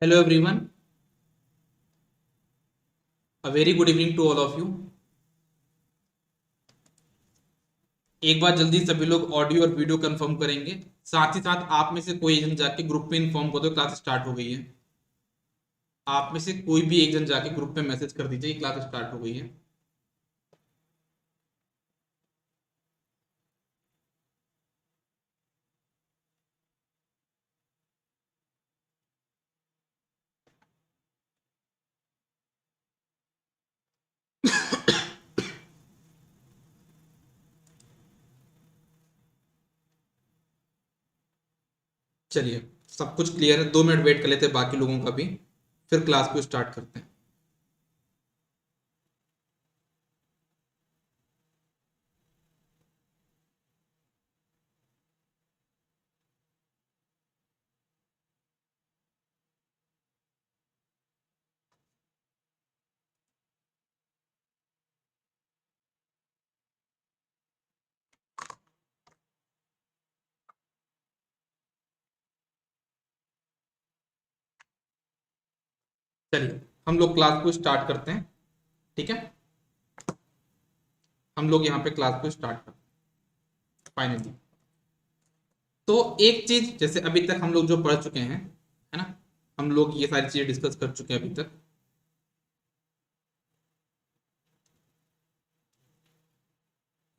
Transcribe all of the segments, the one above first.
Hello everyone, a very good evening to all of you. एक बार जल्दी सभी लोग ऑडियो और वीडियो कंफर्म करेंगे। साथ ही साथ आप में से कोई एक जन जाके ग्रुप में इन्फॉर्म कर दो क्लास स्टार्ट हो गई है। आप में से कोई भी एक जन जाके ग्रुप में मैसेज कर दीजिए क्लास स्टार्ट हो गई है। चलिए, सब कुछ क्लियर है। 2 मिनट वेट कर लेते हैं बाकी लोगों का भी, फिर क्लास को स्टार्ट करते हैं। चलिए, हम लोग क्लास को स्टार्ट करते हैं। ठीक है, हम लोग यहाँ पे क्लास को स्टार्ट करते हैं फाइनली। तो एक चीज, जैसे अभी तक हम लोग जो पढ़ चुके हैं, है ना, हम लोग ये सारी चीजें डिस्कस कर चुके हैं अभी तक।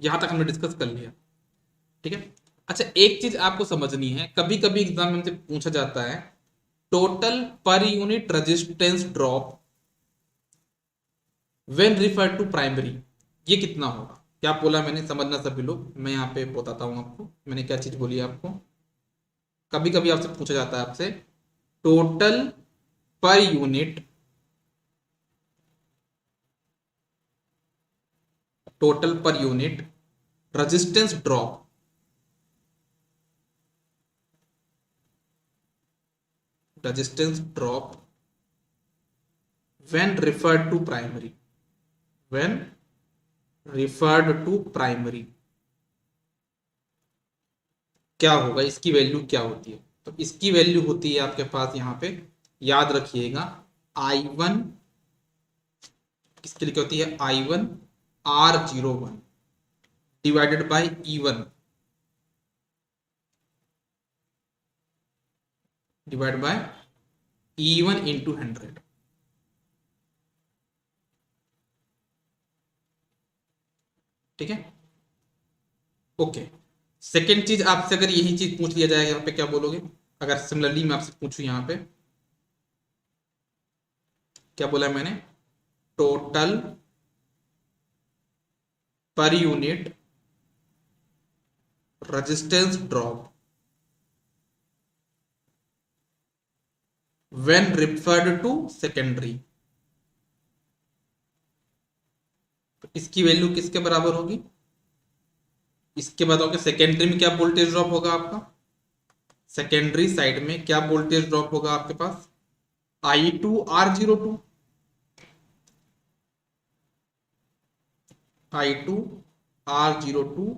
यहां तक हमने डिस्कस कर लिया। ठीक है। अच्छा, एक चीज आपको समझनी है, कभी कभी एग्जाम में हमसे पूछा जाता है total per unit resistance drop when refer to primary, ये कितना होगा? क्या बोला मैंने, समझना सभी लोग। मैं यहाँ पे बताता हूँ आपको मैंने क्या चीज बोली है आपको। कभी कभी आपसे पूछा जाता है आपसे total per unit, total per unit resistance drop, resistance drop when referred to primary, when referred to primary क्या होगा, इसकी वैल्यू क्या होती है? तो इसकी वैल्यू होती है आपके पास यहाँ पे, याद रखिएगा, I1, किसके लिए क्या होती है? I1 R01 divided by E1 divide by E1 into 100। ठीक है, ओके। सेकेंड चीज आपसे अगर यही चीज पूछ लिया जाए यहाँ पे, क्या बोलोगे? अगर सिमिलरली मैं आपसे पूछूं यहाँ पे, क्या बोला है मैंने? Total per unit resistance drop when referred to secondary, तो इसकी वैल्यू किसके बराबर होगी? इसके बताओगे सेकेंडरी में क्या वोल्टेज ड्रॉप होगा आपका? सेकेंडरी साइड में क्या वोल्टेज ड्रॉप होगा आपके पास? I2 R02, I2 R02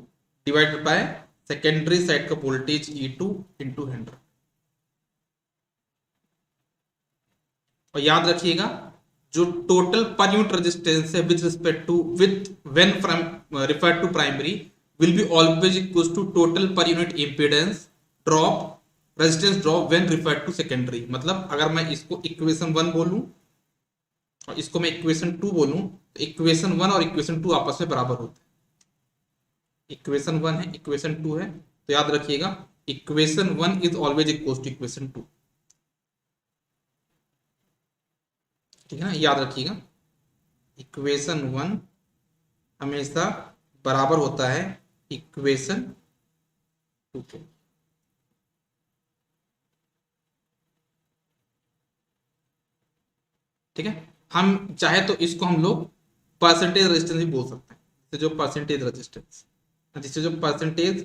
divided by secondary side का वोल्टेज E2 इंटू 100। और याद रखिएगा, जो टोटल पर यूनिट रेजिस्टेंस है with respect to with when from refer to primary will be always equal to total per unit impedance drop resistance drop when refer to secondary. मतलब अगर मैं इसको equation 1 बोलूं और इसको मैं इक्वेशन 2 बोलूं, तो इक्वेशन 1 और इक्वेशन 2 आपस में बराबर होते हैं। इक्वेशन 1 है, इक्वेशन 2 है, तो याद रखिएगा equation 1 is always equal to equation 2। ठीक है ना, याद रखिएगा इक्वेशन 1 हमेशा बराबर होता है इक्वेशन 2 के। ठीक है, हम चाहे तो इसको हम लोग परसेंटेज रेजिस्टेंस भी बोल सकते हैं। तो जो परसेंटेज रेजिस्टेंस, जिससे जो परसेंटेज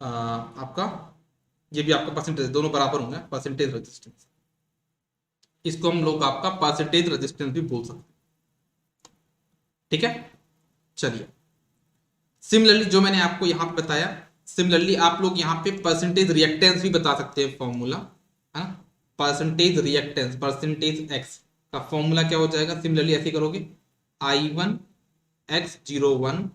आपका, ये भी आपका परसेंटेज, दोनों बराबर होंगे परसेंटेज रेजिस्टेंस, इसको हम लोग आपका परसेंटेज रेजिस्टेंस भी बोल सकते हैं। ठीक है, चलिए, सिमिलरली जो मैंने आपको यहां पे बताया, सिमिलरली आप लोग यहाँ पे परसेंटेज रिएक्टेंस भी बता सकते हैं, फॉर्मूला है ना। परसेंटेज रिएक्टेंस परसेंटेज एक्स का फॉर्मूला क्या हो जाएगा, सिमिलरली ऐसे करोगे I1X01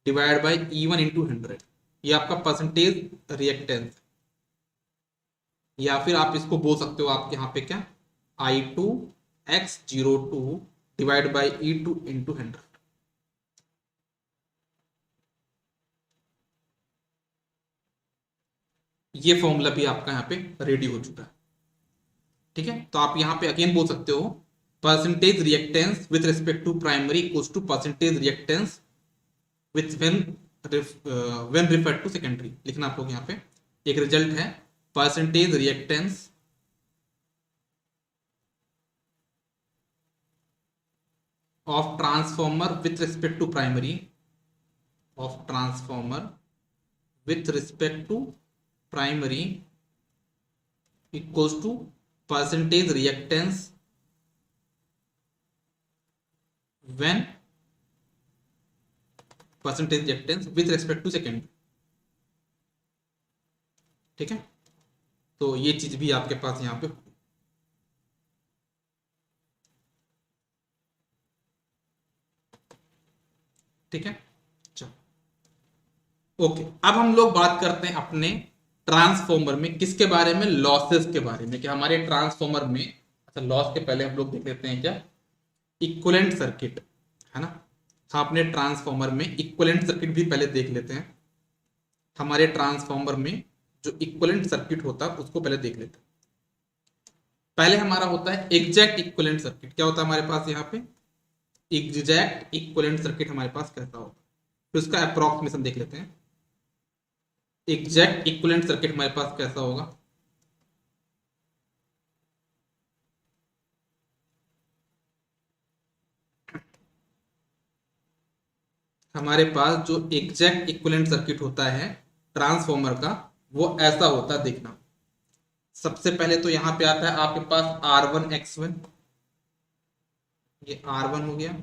divide by E1 into 100, ये आपका परसेंटेज रिएक्टेंस। या फिर आप इसको बोल सकते हो आपके यहाँ पे क्या, I2X02 divide by E2 into 100। ये फॉर्मूला भी आपका यहाँ पे रेडी हो चुका है। ठीक है, तो आप यहाँ पे अगेन बोल सकते हो percentage reactance with respect to primary equals to percentage reactance with when referred to secondary. लिखना आप लोग यहाँ पे एक रिजल्ट है percentage reactance of transformer with respect to primary of transformer with respect to primary equals to percentage reactance when percentage reactance with respect to secondary। ठीक है, तो ये चीज भी आपके पास यहाँ पे, ठीक है। चलो ओके, अब हम लोग बात करते हैं अपने ट्रांसफॉर्मर में किसके बारे में, लॉसेस के बारे में, कि हमारे ट्रांसफॉर्मर में, अच्छा लॉस के पहले हम लोग देख लेते हैं क्या, इक्विवेलेंट सर्किट है ना। हाँ, अपने ट्रांसफॉर्मर में इक्विवेलेंट सर्किट भी पहले देख लेते हैं। हमारे ट्रांसफॉर्मर में जो इक्विवेलेंट सर्किट होता है उसको पहले देख लेते हैं। पहले हमारा होता है एग्जैक्ट इक्विवेलेंट सर्किट। क्या होता है हमारे पास यहाँ पे, एग्जैक्ट इक्विवेलेंट सर्किट हमारे पास कैसा होता है, फिर उसका अप्रोक्सीमेशन देख लेते हैं। एग्जैक्ट इक्विवेलेंट सर्किट हमारे पास कैसा होगा, हमारे पास जो एग्जैक्ट इक्विवेलेंट सर्किट होता है ट्रांसफॉर्मर का वो ऐसा होता है। देखना, सबसे पहले तो यहां पे आता है आपके पास R1X1, ये R1 हो गया।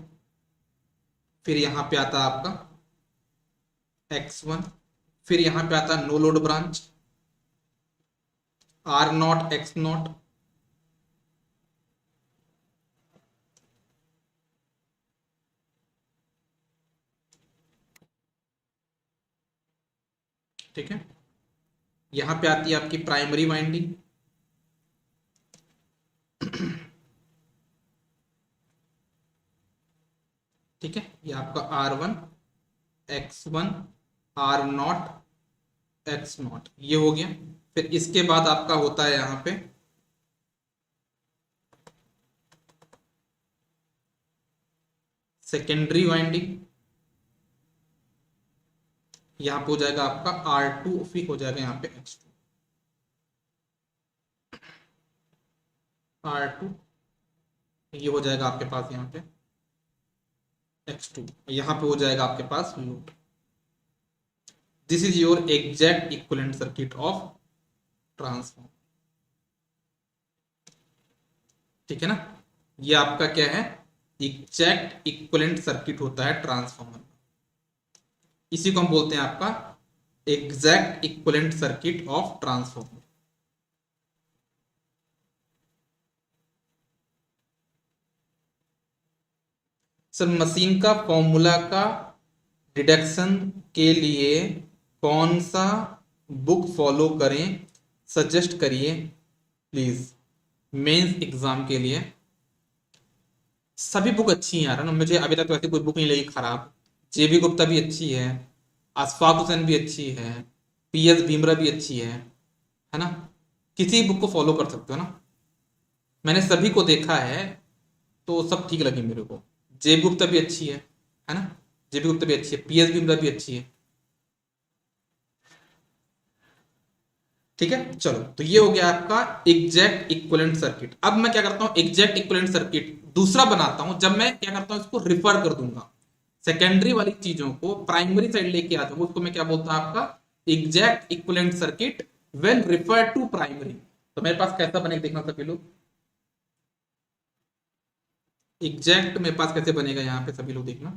फिर यहां पे आता है आपका X1, फिर यहां पे आता है नो लोड ब्रांच R0X0, ठीक है। यहां पे आती है आपकी प्राइमरी वाइंडिंग, ठीक है। ये आपका R1X1 R0X0 ये हो गया। फिर इसके बाद आपका होता है यहां पे सेकेंडरी वाइंडिंग, यहां पे हो जाएगा आपका R2, फिर हो जाएगा यहाँ पे X2, R2 ये हो जाएगा आपके पास यहाँ पे X2, यहां पे हो जाएगा आपके पास load. This is your exact equivalent circuit of transformer, ठीक है ना। ये आपका क्या है, एग्जैक्ट इक्विवेलेंट सर्किट होता है ट्रांसफॉर्मर, इसी को हम बोलते हैं आपका exact equivalent circuit of transformer. Sir machine का फॉर्मूला का डिडक्शन के लिए कौन सा बुक फॉलो करें, सजेस्ट करिए प्लीज। मेंस एग्जाम के लिए सभी बुक अच्छी हैं यार ना, मुझे अभी तक तो ऐसी कोई बुक नहीं लगी खराब। जेबी गुप्ता भी अच्छी है, अशफाक हुसैन भी अच्छी है, PS भीमरा भी अच्छी है ना। किसी बुक को फॉलो कर सकते हो ना, मैंने सभी को देखा है तो सब ठीक लगी मेरे को। जेबी गुप्ता भी अच्छी है ना, जेबी गुप्ता भी अच्छी है, PS भीमरा भी अच्छी है, ठीक है। चलो, तो ये हो गया आपका एग्जैक्ट इक्विवेलेंट सर्किट। अब मैं क्या करता हूं, एग्जैक्ट इक्विवेलेंट सर्किट दूसरा बनाता हूं जब मैं क्या करता हूं, इसको रिफर कर दूंगा सेकेंडरी वाली चीजों को प्राइमरी साइड लेके आता हूं, उसको मैं क्या बोलता हूं, आपका exact equivalent circuit when refer to primary. तो मेरे पास कैसा बनेगा देखना सभी लोग, एग्जैक्ट मेरे पास कैसे बनेगा यहाँ पे सभी लोग देखना।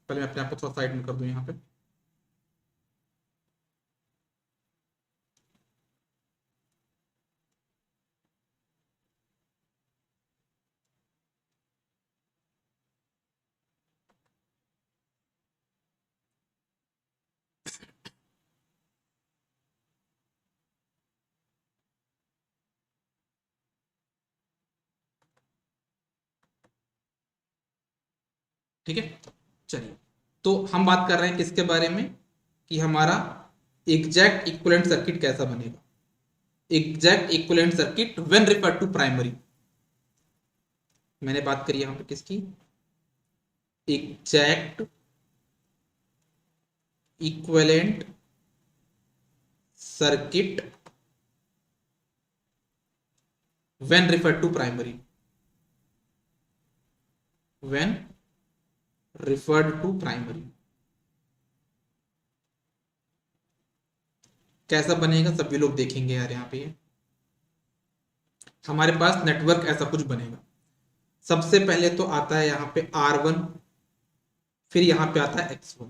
पहले मैं अपने आप को थोड़ा साइड में कर दूं यहाँ पे, ठीक है, चलिए तो हम बात कर रहे हैं किसके बारे में कि हमारा एग्जैक्ट इक्विवेलेंट सर्किट कैसा बनेगा। Exact equivalent circuit when refer to primary, मैंने बात करी यहां पे किसकी, exact equivalent circuit when refer to primary, when referred to primary. कैसा बनेगा सभी लोग देखेंगे यार, यहाँ पे हमारे पास नेटवर्क ऐसा कुछ बनेगा। सबसे पहले तो आता है यहाँ पे R1, फिर यहाँ पे आता है X1,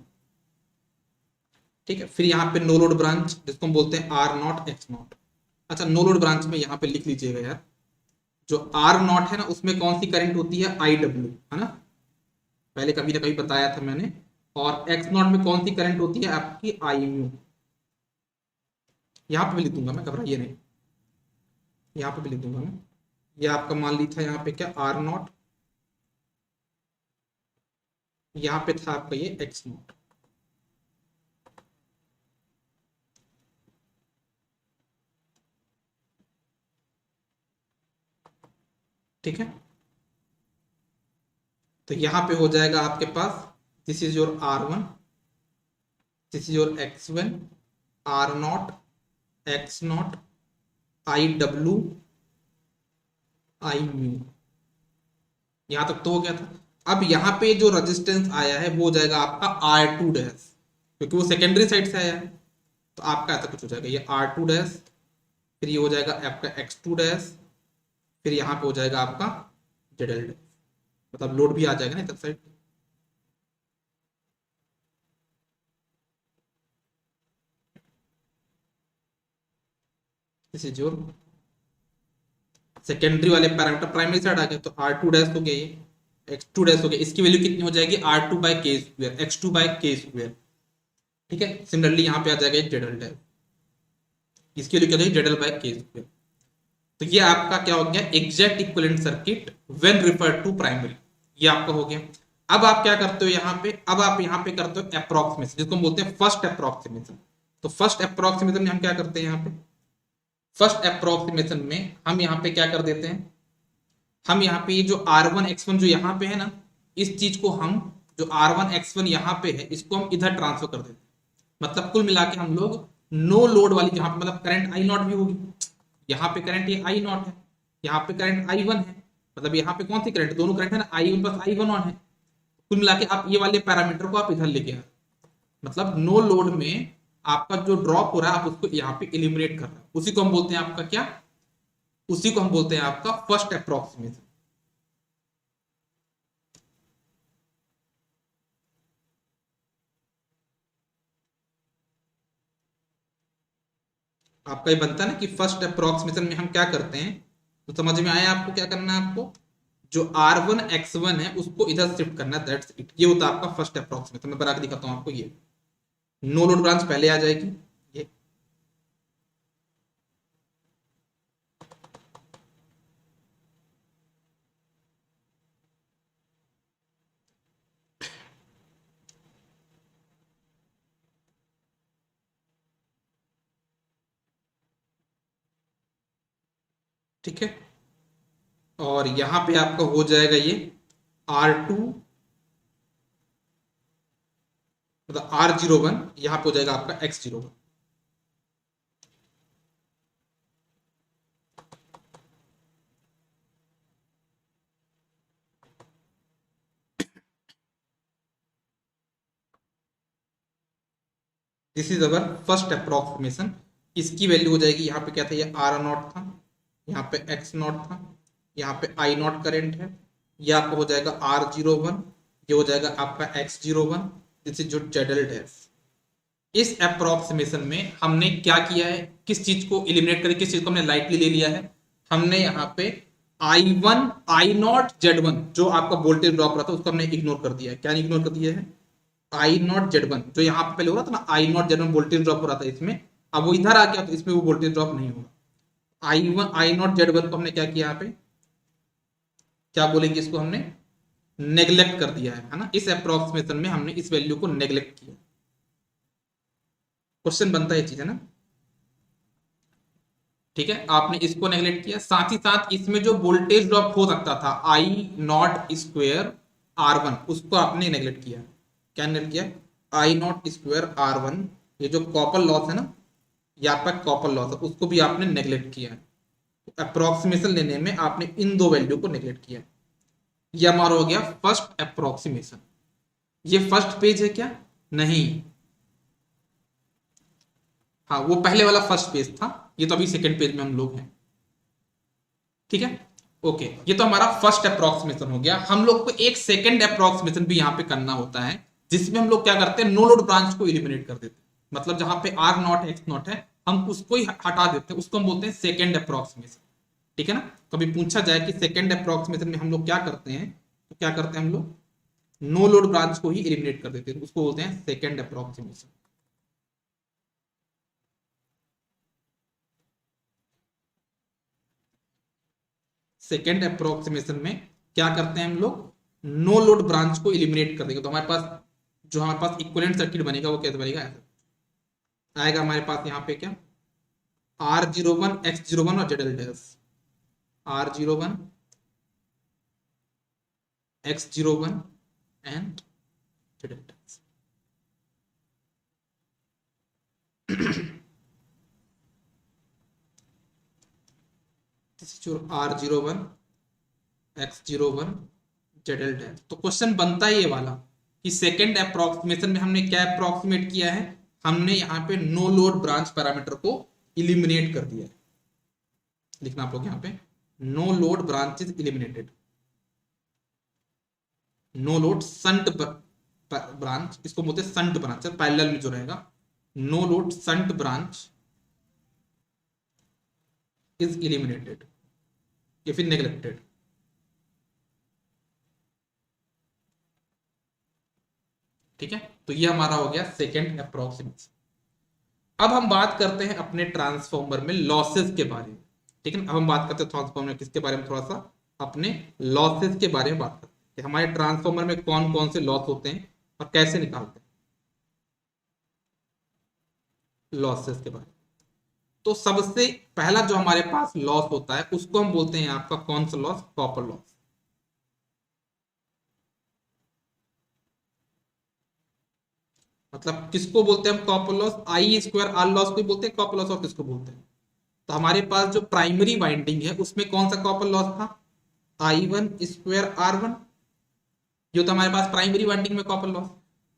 ठीक है, फिर यहाँ पे नो लोड ब्रांच जिसको हम बोलते हैं R0 X0। अच्छा, नो लोड ब्रांच में यहाँ पे लिख लीजिएगा यार, जो R0 है ना उसमें कौन सी करंट होती है, IW, है ना, पहले कभी ना कभी बताया था मैंने। और X0 में कौन सी करंट होती है आपकी, IMU। यहाँ पे भी लिख दूंगा मैं, घबराइए नहीं, यहाँ पे भी लिख दूंगा मैं। ये आपका मान ली था यहाँ पे क्या, R0, यहाँ पे था आपका ये X0। ठीक है, तो यहां पे हो जाएगा आपके पास, this is your R1, this is your X1, R0 X0 IW IMU। यहां तक तो हो गया था। अब यहाँ पे जो रेजिस्टेंस आया है वो हो जाएगा आपका R2 डैश, क्योंकि वो सेकेंडरी साइड से आया है, तो आपका ऐसा कुछ हो जाएगा, ये R2 डैश, फिर ये हो जाएगा आपका X2 डैश, फिर यहाँ पे हो जाएगा आपका ZL डैश, मतलब लोड भी आ जाएगा ना इधर side. This is your secondary वाले पैरामीटर प्राइमरी साइड आ गए, तो R2 डैश हो गया, ये X2 डैश हो गया, इसकी वैल्यू कितनी हो जाएगी, R2 by K square, X2 by K square. ठीक है, सिमिलरली यहाँ पे आ जाएगा ZL डैश, इसकी वैल्यू क्या हो जाएगी, ZL बाय K स्क्वायर। तो ये आपका क्या हो गया, exact equivalent circuit when refer to primary, ये आपका हो गया। अब आप क्या करते हो यहाँ पे, अब आप यहाँ पे करते हो अप्रोक्सीमेशन, जिसको हम बोलते हैं फर्स्ट अप्रोक्सीमेशन। तो फर्स्ट अप्रोक्सीमेशन में हम क्या करते हैं, यहाँ पे फर्स्ट अप्रोक्सीमेशन में हम यहाँ पे क्या कर देते हैं, हम यहाँ पे जो R1 X1 जो यहाँ पे है ना, इस चीज को हम जो R1 X1 यहाँ पे है इसको हम इधर ट्रांसफर कर देते हैं। मतलब कुल मिला के हम लोग नो लोड वाली जहां पे मतलब करंट I0 भी होगी, यहाँ पे करंट ये I0 है, यहाँ पे करंट I1 है, मतलब यहाँ पे कौन सी करंट, दोनों करंट है ना, I1 प्लस I1 ऑन है। कुल मिला के आप ये वाले पैरामीटर को आप इधर लेके आए, मतलब नो लोड में आपका जो ड्रॉप हो रहा है आप उसको यहाँ पे एलिमिनेट कर रहे हैं, उसी को हम बोलते हैं आपका क्या, उसी को हम बोलते हैं आपका फर्स्ट अप्रोक्सीमेशन। आपका ये बनता है ना कि फर्स्ट अप्रोक्सीमेशन में हम क्या करते हैं, तो समझ में आया आपको क्या करना है, आपको जो R1 X1 है उसको इधर शिफ्ट करना है, दैट्स इट। ये होता है आपका फर्स्ट अप्रोक्सीमेशन। मैं बना के दिखाता हूं आपको, ये नो लोड ब्रांच पहले आ जाएगी, ये ठीक है, और यहां पे आपका हो जाएगा ये R2 मतलब R01, यहां पे हो जाएगा आपका X01। This is our first approximation. इसकी वैल्यू हो जाएगी, यहाँ पे क्या था, ये R0 था, यहाँ पे X0 था, यहाँ पे I0 करंट है, ये आपका हो जाएगा R01, ये हो जाएगा आपका X01, दिस इज जो ZL डैश। इस अप्रोक्सीमेशन में हमने क्या किया है, किस चीज को एलिमिनेट करके किस चीज को हमने लाइटली ले लिया है, हमने यहाँ पे I1 I0 Z1 जो आपका वोल्टेज ड्रॉप रहा था उसको हमने इग्नोर कर दिया है। क्या इग्नोर कर दिया है, I0 Z1 जो यहाँ पे पहले हो रहा था ना, I0 Z1 वोल्टेज ड्रॉप हो रहा था इसमें, अब वो इधर आ गया तो इसमें वो वोल्टेज ड्रॉप नहीं होगा। I1 I0 Z1 को हमने क्या किया, यहाँ पे क्या बोलेंगे इसको, हमने नेग्लेक्ट कर दिया है ना, इस अप्रोक्सीमेशन में हमने इस वैल्यू को नेग्लेक्ट किया। क्वेश्चन बनता है ये चीज है ना, ठीक है, आपने इसको नेग्लेक्ट किया। साथ ही साथ इसमें जो वोल्टेज ड्रॉप हो सकता था आई नॉट स्क्वायर R1, उसको आपने नेग्लेक्ट किया। क्या नेग्लेक्ट किया? आई नॉट स्क्वायर R1, ये जो कॉपर लॉस है ना, ये आपका कॉपर लॉस है, उसको भी आपने नेग्लेक्ट किया है। अप्रोक्सीमेशन लेने में आपने इन दो वैल्यू को नेग्लेक्ट किया। ये हमारा हो गया फर्स्ट अप्रोक्सीमेशन। ये फर्स्ट पेज है क्या? नहीं, हाँ वो पहले वाला फर्स्ट पेज था, ये तो अभी सेकंड पेज में हम लोग हैं। ठीक है, ओके, ये तो हमारा फर्स्ट अप्रोक्सीमेशन हो गया। हम लोग को एक सेकंड अप्रोक्सीमेशन भी यहाँ पे करना होता है, जिसमें हम लोग क्या करते हैं, नो लोड ब्रांच को एलिमिनेट कर देते हैं। मतलब जहां पे R नॉट X नॉट है, हम उसको ही हटा देते हैं, उसको हम बोलते हैं सेकंड अप्रोक्सीमेशन। ठीक है ना, कभी पूछा जाए कि सेकंड अप्रोक्सीमेशन में हम लोग क्या करते हैं, तो क्या करते हैं हम लोग, नो लोड ब्रांच को ही एलिमिनेट कर देते हैं, उसको बोलते हैं सेकंड अप्रोक्सीमेशन। सेकेंड अप्रोक्सीमेशन में क्या करते हैं हम लोग, नो लोड ब्रांच को एलिमिनेट कर देंगे। तो हमारे पास जो हमारे पास इक्विवेलेंट सर्किट बनेगा वो कैसे बनेगा, ऐसा आएगा हमारे पास यहाँ पे क्या, R01 X01 और ZL dash, R01 X01 and ZL dash. R01 X01 ZL dash. तो क्वेश्चन बनता है ये वाला कि सेकेंड अप्रोक्सीमेशन में हमने क्या अप्रोक्सीमेट किया है, हमने यहाँ पे नो लोड ब्रांच पैरामीटर को इलिमिनेट कर दिया है। लिखना आप लोग यहाँ पे, no load branch is eliminated, no load shunt branch, इसको बोलते हैं संट ब्रांच, पैरेलल में जो रहेगा, no load shunt branch is eliminated या फिर नेग्लेक्टेड। ठीक है, तो ये हमारा हो गया सेकेंड अप्रोक्सीमेशन। अब हम बात करते हैं अपने ट्रांसफॉर्मर में लॉसेस के बारे में। ठीक है, अब हम बात करते हैं ट्रांसफॉर्मर में किसके बारे में, थोड़ा सा अपने लॉसेस के बारे में बात करते हैं कि हमारे ट्रांसफॉर्मर में कौन कौन से लॉस होते हैं और कैसे निकालते हैं लॉसेस के बारे में। तो सबसे पहला जो हमारे पास लॉस होता है उसको हम बोलते हैं आपका कौन सा लॉस, कॉपर लॉस। मतलब किसको बोलते हैं हम copper loss, I square R loss को बोलते हैं कॉपर लॉस, और किसको बोलते हैं, तो हमारे पास जो प्राइमरी वाइंडिंग है उसमें कौन सा कॉपर लॉस था, I1 स्क्वायर R1, जो तो हमारे पास प्राइमरी वाइंडिंग में कॉपर लॉस।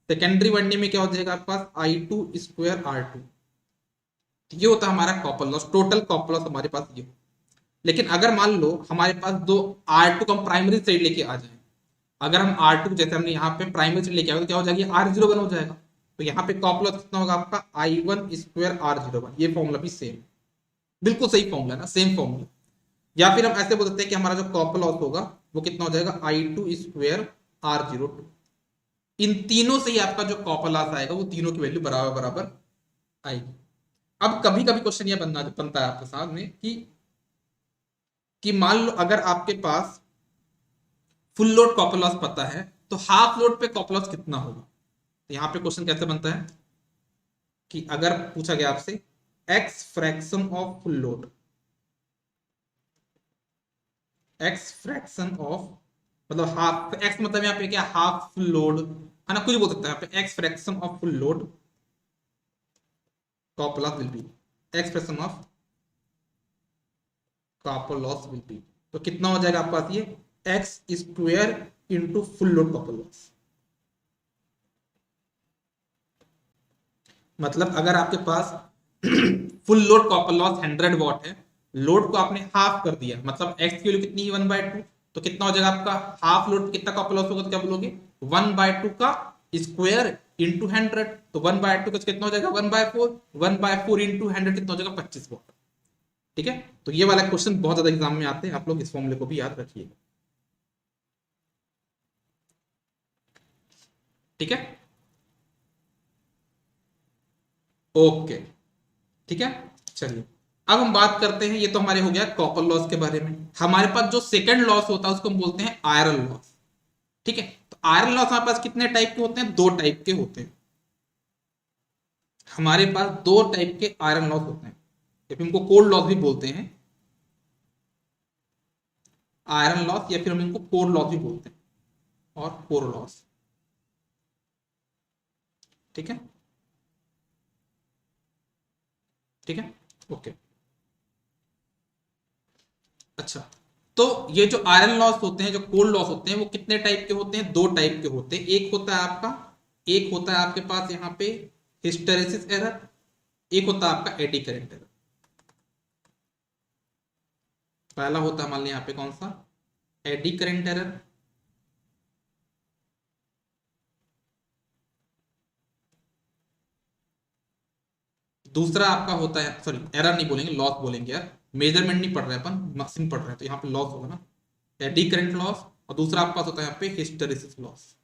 सेकेंडरी वाइंडिंग में क्या हो जाएगा आपके पास, I2 स्क्वायर R2, ये होता है हमारा copper loss, total copper loss हमारे पास ये। लेकिन अगर मान लो हमारे पास दो R2 को हम प्राइमरी साइड लेके आ जाए, अगर हम R2 जैसे हमने यहाँ पे प्राइमरी साइड लेके आए तो क्या हो जाएगा, R01 हो जाएगा। तो यहाँ पे कॉपर लॉस कितना होगा आपका, I1 स्क्वायर R01, ये फॉर्मूला भी सेम, बिल्कुल सही फॉर्मूला है ना, सेम फॉर्मूला। या फिर हम ऐसे बोल सकते हैं कि हमारा जो कॉपर लॉस होगा वो कितना हो जाएगा, I2 स्क्वायर R02। इन तीनों से ही आपका जो कॉपर लॉस आएगा वो तीनों की वैल्यू बराबर बराबर आएगी। अब कभी कभी क्वेश्चन ये बनता है आपके सामने कि मान लो अगर आपके पास फुल लोड कॉपर लॉस पता है तो हाफ लोड पे कॉपर लॉस कितना होगा। तो यहां पे क्वेश्चन कैसे बनता है कि अगर पूछा गया आपसे x fraction of full load, x fraction of मतलब हाफ, एक्स मतलब यहाँ पे क्या, हाफ फुल लोड है ना, कुछ बोल सकते हैं यहाँ पे, x fraction of full load copper loss will be, x fraction of copper loss will be, तो कितना हो जाएगा आपके पास ये x square into full load copper loss. मतलब अगर आपके पास full load copper loss 100 watt है, लोड को आपने हाफ कर दिया, मतलब एक्स की वैल्यू कितनी है 1/2, तो कितना हो जाएगा आपका हाफ लोड कितना कॉपर लॉस होगा, तो क्या बोलोगे 1/2 का स्क्वायर इंटू 100, तो 1/2 का कितना हो जाएगा 1/4, 1/4 इंटू 100 कितना हो जाएगा 25 वॉट। ठीक है, तो ये वाला क्वेश्चन बहुत ज्यादा एग्जाम में आते हैं, आप लोग इस फॉर्मूले को भी याद रखिएगा। ठीक है, ओके, ठीक है, चलिए अब हम बात करते हैं, ये तो हमारे हो गया कॉपर लॉस के बारे में। हमारे पास जो सेकंड लॉस होता है उसको हम बोलते हैं आयरन लॉस। ठीक है। तो आयरन लॉस हमारे पास कितने टाइप के होते हैं? दो टाइप के होते हैं। हमारे पास दो टाइप के आयरन लॉस होते हैं, या फिर इनको कोर लॉस भी बोलते हैं, आयरन लॉस, या फिर हम इनको कोर लॉस भी बोलते हैं, और कोर लॉस। ठीक है, ठीक है, ओके। अच्छा, तो ये जो आयरन लॉस होते हैं, जो कोर लॉस होते हैं, वो कितने टाइप के होते हैं? दो टाइप के होते हैं। एक होता है आपका, एक होता है आपके पास यहाँ पे हिस्टेरेसिस एरर, एक होता है आपका एडी करंट एरर। पहला होता है मान लिया यहाँ पे कौन सा? Eddy current error. दूसरा आपका होता है, सॉरी एरर नहीं बोलेंगे, लॉस बोलेंगे यार, मेजरमेंट नहीं पढ़ रहे अपन, मशीन पढ़ रहे हैं, तो यहाँ पे लॉस होगा ना, एडी करंट लॉस। और दूसरा आपके पास होता है यहाँ पे हिस्टेरेसिस लॉस।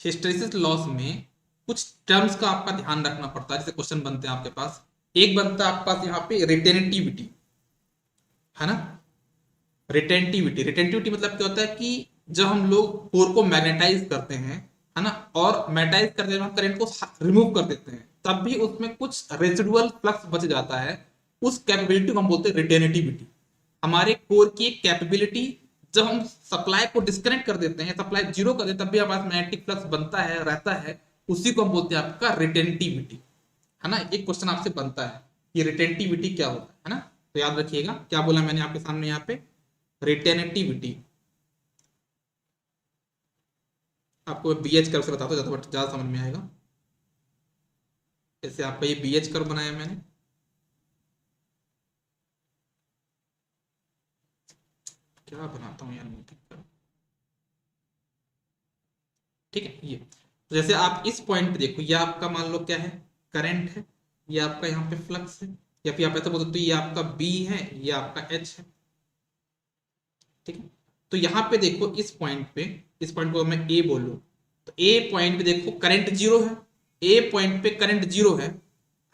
हिस्टेरेसिस लॉस में कुछ टर्म्स का आपका ध्यान रखना पड़ता है, जैसे क्वेश्चन बनते हैं आपके पास। एक बनता है आपके पास यहाँ पे रिटेनेटिविटी, है ना। रिटेंटिविटी, रिटेंटिविटी मतलब क्या होता है कि जब हम लोग कोर को मैग्नेटाइज करते हैं, है ना, और मैग्नेटाइज करते हैं, हम करंट को रिमूव कर देते हैं, तब भी उसमें कुछ रेसिडुअल फ्लक्स बच जाता है। उस कैपेबिलिटी को हम बोलते हैं रिटेनेटिविटी। हमारे कोर की एक कैपेबिलिटी, जब हम सप्लाई को डिस्कनेक्ट कर देते हैं, सप्लाई जीरो कर देते हैं, तब भी हमारे पास मैग्नेटिक फ्लक्स बनता है, रहता है, उसी को हम बोलते हैं आपका रिटेंटिविटी, है ना। एक क्वेश्चन आपसे बनता है कि रिटेंटिविटी क्या होता है ना। तो याद रखिएगा क्या बोला मैंने आपके सामने यहाँ पे, रिटेनेटिविटी। आपको बीएच कर्व से बताता हूँ, ज्यादा ज्यादा समझ में आएगा। जैसे आपका ये बीएच कर्व बनाया मैंने, क्या बनाता हूँ यार मैं, ठीक है। ये तो जैसे आप इस पॉइंट पे देखो, ये आपका मान लो क्या है, करंट है, ये आपका यहाँ पे फ्लक्स है, या फिर आप ऐसा बोल सकते हो ये आपका बी है, ये आपका एच है। ठीक है, तो यहाँ पे देखो इस पॉइंट पे, इस पॉइंट को मैं ए बोलूं, तो ए पॉइंट पे देखो करंट जीरो है, ए पॉइंट पे करंट जीरो है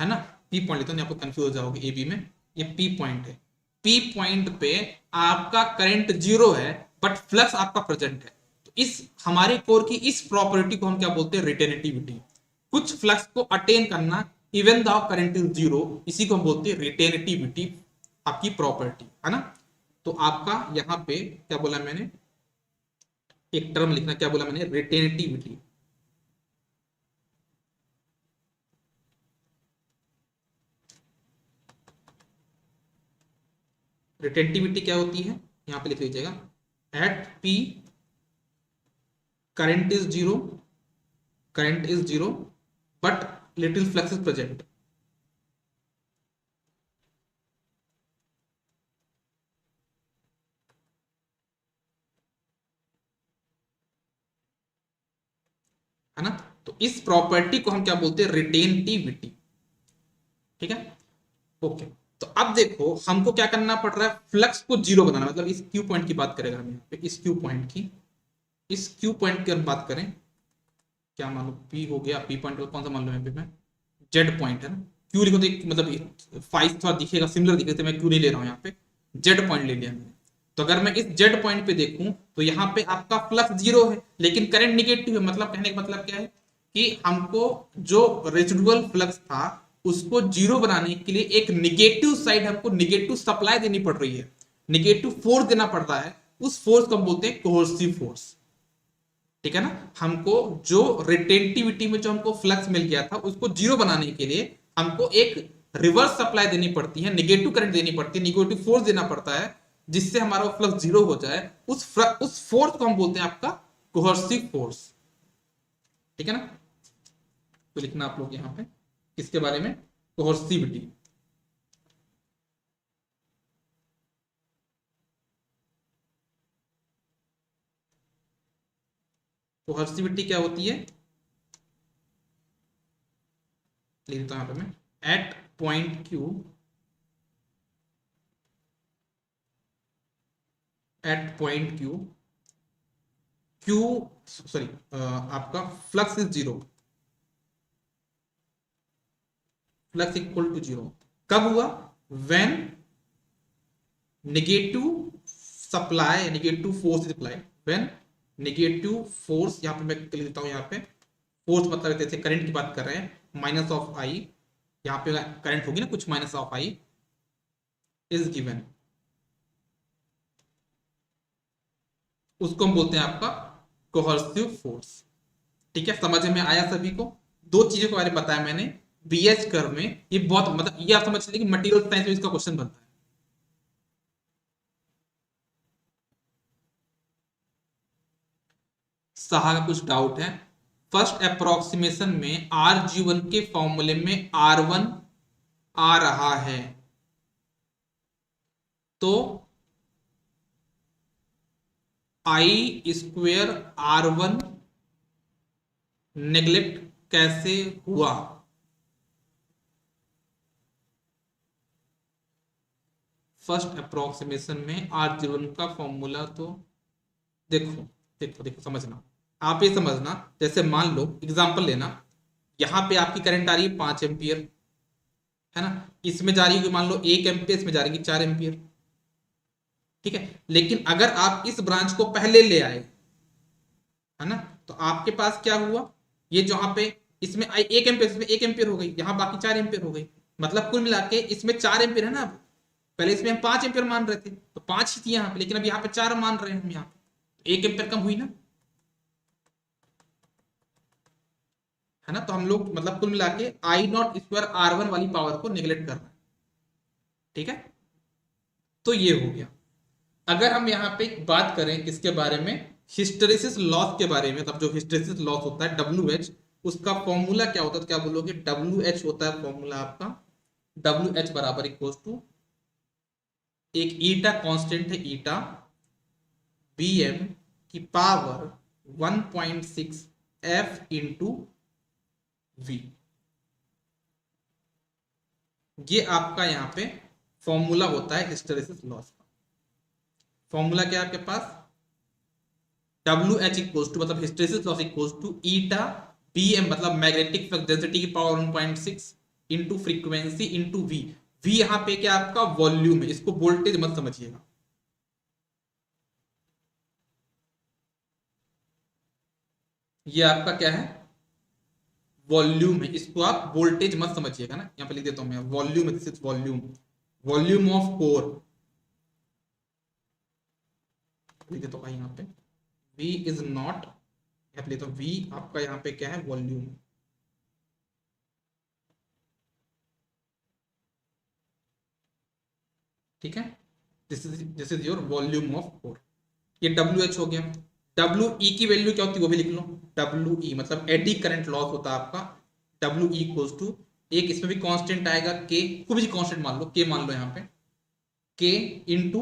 ना। पी पॉइंट लेते हैं, आपको कंफ्यूज हो जाओगे, ए बी में ये पी पॉइंट है। पी पॉइंट पे आपका करंट जीरो है, बट फ्लक्स आपका प्रेजेंट है। तो इस हमारे कोर की इस प्रॉपर्टी को हम क्या बोलते हैं? रिटेनेटिविटी। कुछ फ्लक्स को अटेन करना even the current is zero, इसी को हम बोलते हैं रिटेनेटिविटी, आपकी प्रॉपर्टी, है ना। तो आपका यहां पे क्या बोला मैंने, एक टर्म लिखना, क्या बोला मैंने? रिटेनेटिविटी। रिटेंटिविटी क्या होती है, यहां पे लिख लीजिएगा, at P current is zero, current is zero, but little flux is present. है ना। तो इस प्रॉपर्टी को हम क्या बोलते हैं? रिटेंटिविटी। ठीक है, ओके। तो अब देखो हमको क्या करना पड़ रहा है, फ्लक्स को जीरो बनाना, मतलब इस क्यू पॉइंट की बात करेगा हम यहाँ पे, इस क्यू पॉइंट की, इस क्यू पॉइंट की हम बात करें, क्या मान लो पी हो गया, पी पॉइंट कौन सा मान लो यहाँ पे मैं, जेड पॉइंट है ना। क्यू लिखो तो मतलब फाइव थोड़ा दिखेगा, सिमिलर दिखेगा, तो मैं क्यू नहीं ले रहा हूँ यहाँ पे, जेड पॉइंट ले लिया मैंने। तो अगर मैं इस जेड पॉइंट पे देखूं, तो यहाँ पे आपका फ्लक्स जीरो है, लेकिन करंट निगेटिव है। मतलब कहने का मतलब क्या है कि हमको जो रेसिडुअल फ्लक्स था उसको जीरो बनाने के लिए एक निगेटिव साइड, हमको निगेटिव सप्लाई देनी पड़ रही है, निगेटिव फोर्स देना पड़ रहा है। उस फोर्स को हम बोलते हैं कोहेसिव फोर्स। ठीक है ना। हमको जो रिटेंटिविटी में जो हमको फ्लक्स मिल गया था, उसको जीरो बनाने के लिए हमको एक रिवर्स सप्लाई देनी पड़ती है, निगेटिव करंट देनी पड़ती है, निगेटिव फोर्स देना पड़ता है, जिससे हमारा फ्लक्स जीरो हो जाए। उस फोर्स को हम बोलते हैं आपका कोहर्सिव फोर्स। ठीक है ना। तो लिखना आप लोग यहाँ पे किसके बारे में, कोहर्सिविटी। कोहर्सिविटी क्या होती है, लिख देता हूं यहाँ पे मैं, at point Q, at point Q, Q sorry आपका flux is zero, flux equal to zero कब हुआ? When negative supply, negative force is applied, when negative force, यहां पे मैं लिख देता हूं, यहाँ पे फोर्स मतलब जैसे करंट की बात कर रहे हैं, माइनस ऑफ आई, यहाँ पे करंट होगी ना कुछ, minus of I is given, उसको हम बोलते हैं आपका कोहर्सिव फोर्स। ठीक है, समझ में आया सभी को? दो चीजों के बारे में बताया मैंने बीएच कर्व में, ये बहुत मतलब ये आप समझ लीजिए कि मटेरियल साइंस में इसका क्वेश्चन बनता है। सहा का कुछ डाउट है? फर्स्ट अप्रोक्सीमेशन में आर जी वन के फॉर्मूले में आर वन आ रहा है, तो I square R one neglect कैसे हुआ? फर्स्ट अप्रोक्सीमेशन में आर जी वन का फॉर्मूला, तो देखो देखो देखो समझना, आप ये समझना, जैसे मान लो एग्जांपल लेना, यहां पे आपकी करंट आ रही है 5 एम्पियर, है ना, इसमें जा रही है मान लो 1 एम्पियर, इसमें जा रही है 4 एम्पियर। ठीक है, लेकिन अगर आप इस ब्रांच को पहले ले आए, है ना, तो आपके पास क्या हुआ, ये जहां पे इसमें 1 एम्पियर, इसमें 1 एम्पियर हो गई, यहां बाकी 4 एम्पियर हो गई, मतलब कुल मिला के इसमें 4 एम्पियर है ना। अब पहले इसमें हम 5 एम्पियर मान रहे थे, तो 5 ही थी यहाँ पे, लेकिन अब यहाँ पे 4 मान रहे हैं हम, यहाँ पे 1 एम्पियर कम हुई ना, है ना। तो हम लोग मतलब कुल मिला के आई नॉट स्क्वायर आर वन वाली पावर को निगलेक्ट कर रहे हैं। ठीक है, तो ये हो गया। अगर हम यहाँ पे बात करें किसके बारे में, हिस्टेरेसिस लॉस के बारे में, तब जो हिस्टेरेसिस लॉस होता है डब्ल्यू एच, उसका फॉर्मूला क्या होता है, तो क्या बोलोगे, डब्ल्यू एच होता है फॉर्मूला आपका, डब्ल्यू एच बराबर इक्वल टू एक ईटा कांस्टेंट है, ईटा बी एम की पावर 1.6 एफ इंटू वी, ये आपका यहाँ पे फॉर्मूला होता है हिस्टेरेसिस लॉस का। फॉर्मूला क्या है आपके पास, डब्ल्यू एच इक्वल टू मतलब hysteresis loss equal to eta B M मतलब मैग्नेटिक फ्लक्स डेंसिटी की power 1.6 into frequency into V. V यहाँ पे क्या आपका वॉल्यूम है, इसको वोल्टेज मत समझिएगा, ये आपका क्या है, वॉल्यूम है, इसको आप वोल्टेज मत समझिएगा ना, यहाँ पे लिख देता हूं मैं, वॉल्यूम है, this is volume, volume of core, लिख देता हूं यहाँ पे, V इज नॉट, यहाँ पे लेता हूं V आपका यहाँ पे क्या है, वॉल्यूम। ठीक है, this is your volume of core, ये डब्ल्यू एच हो गया। डब्ल्यू ई की वैल्यू क्या होती है वो भी लिख लो, डब्ल्यू ई मतलब एडी करंट लॉस होता है आपका, डब्ल्यू ई इक्वल्स टू, एक इसमें भी कांस्टेंट आएगा के, कोई भी कांस्टेंट मान लो, के मान लो यहाँ पे, के इंटू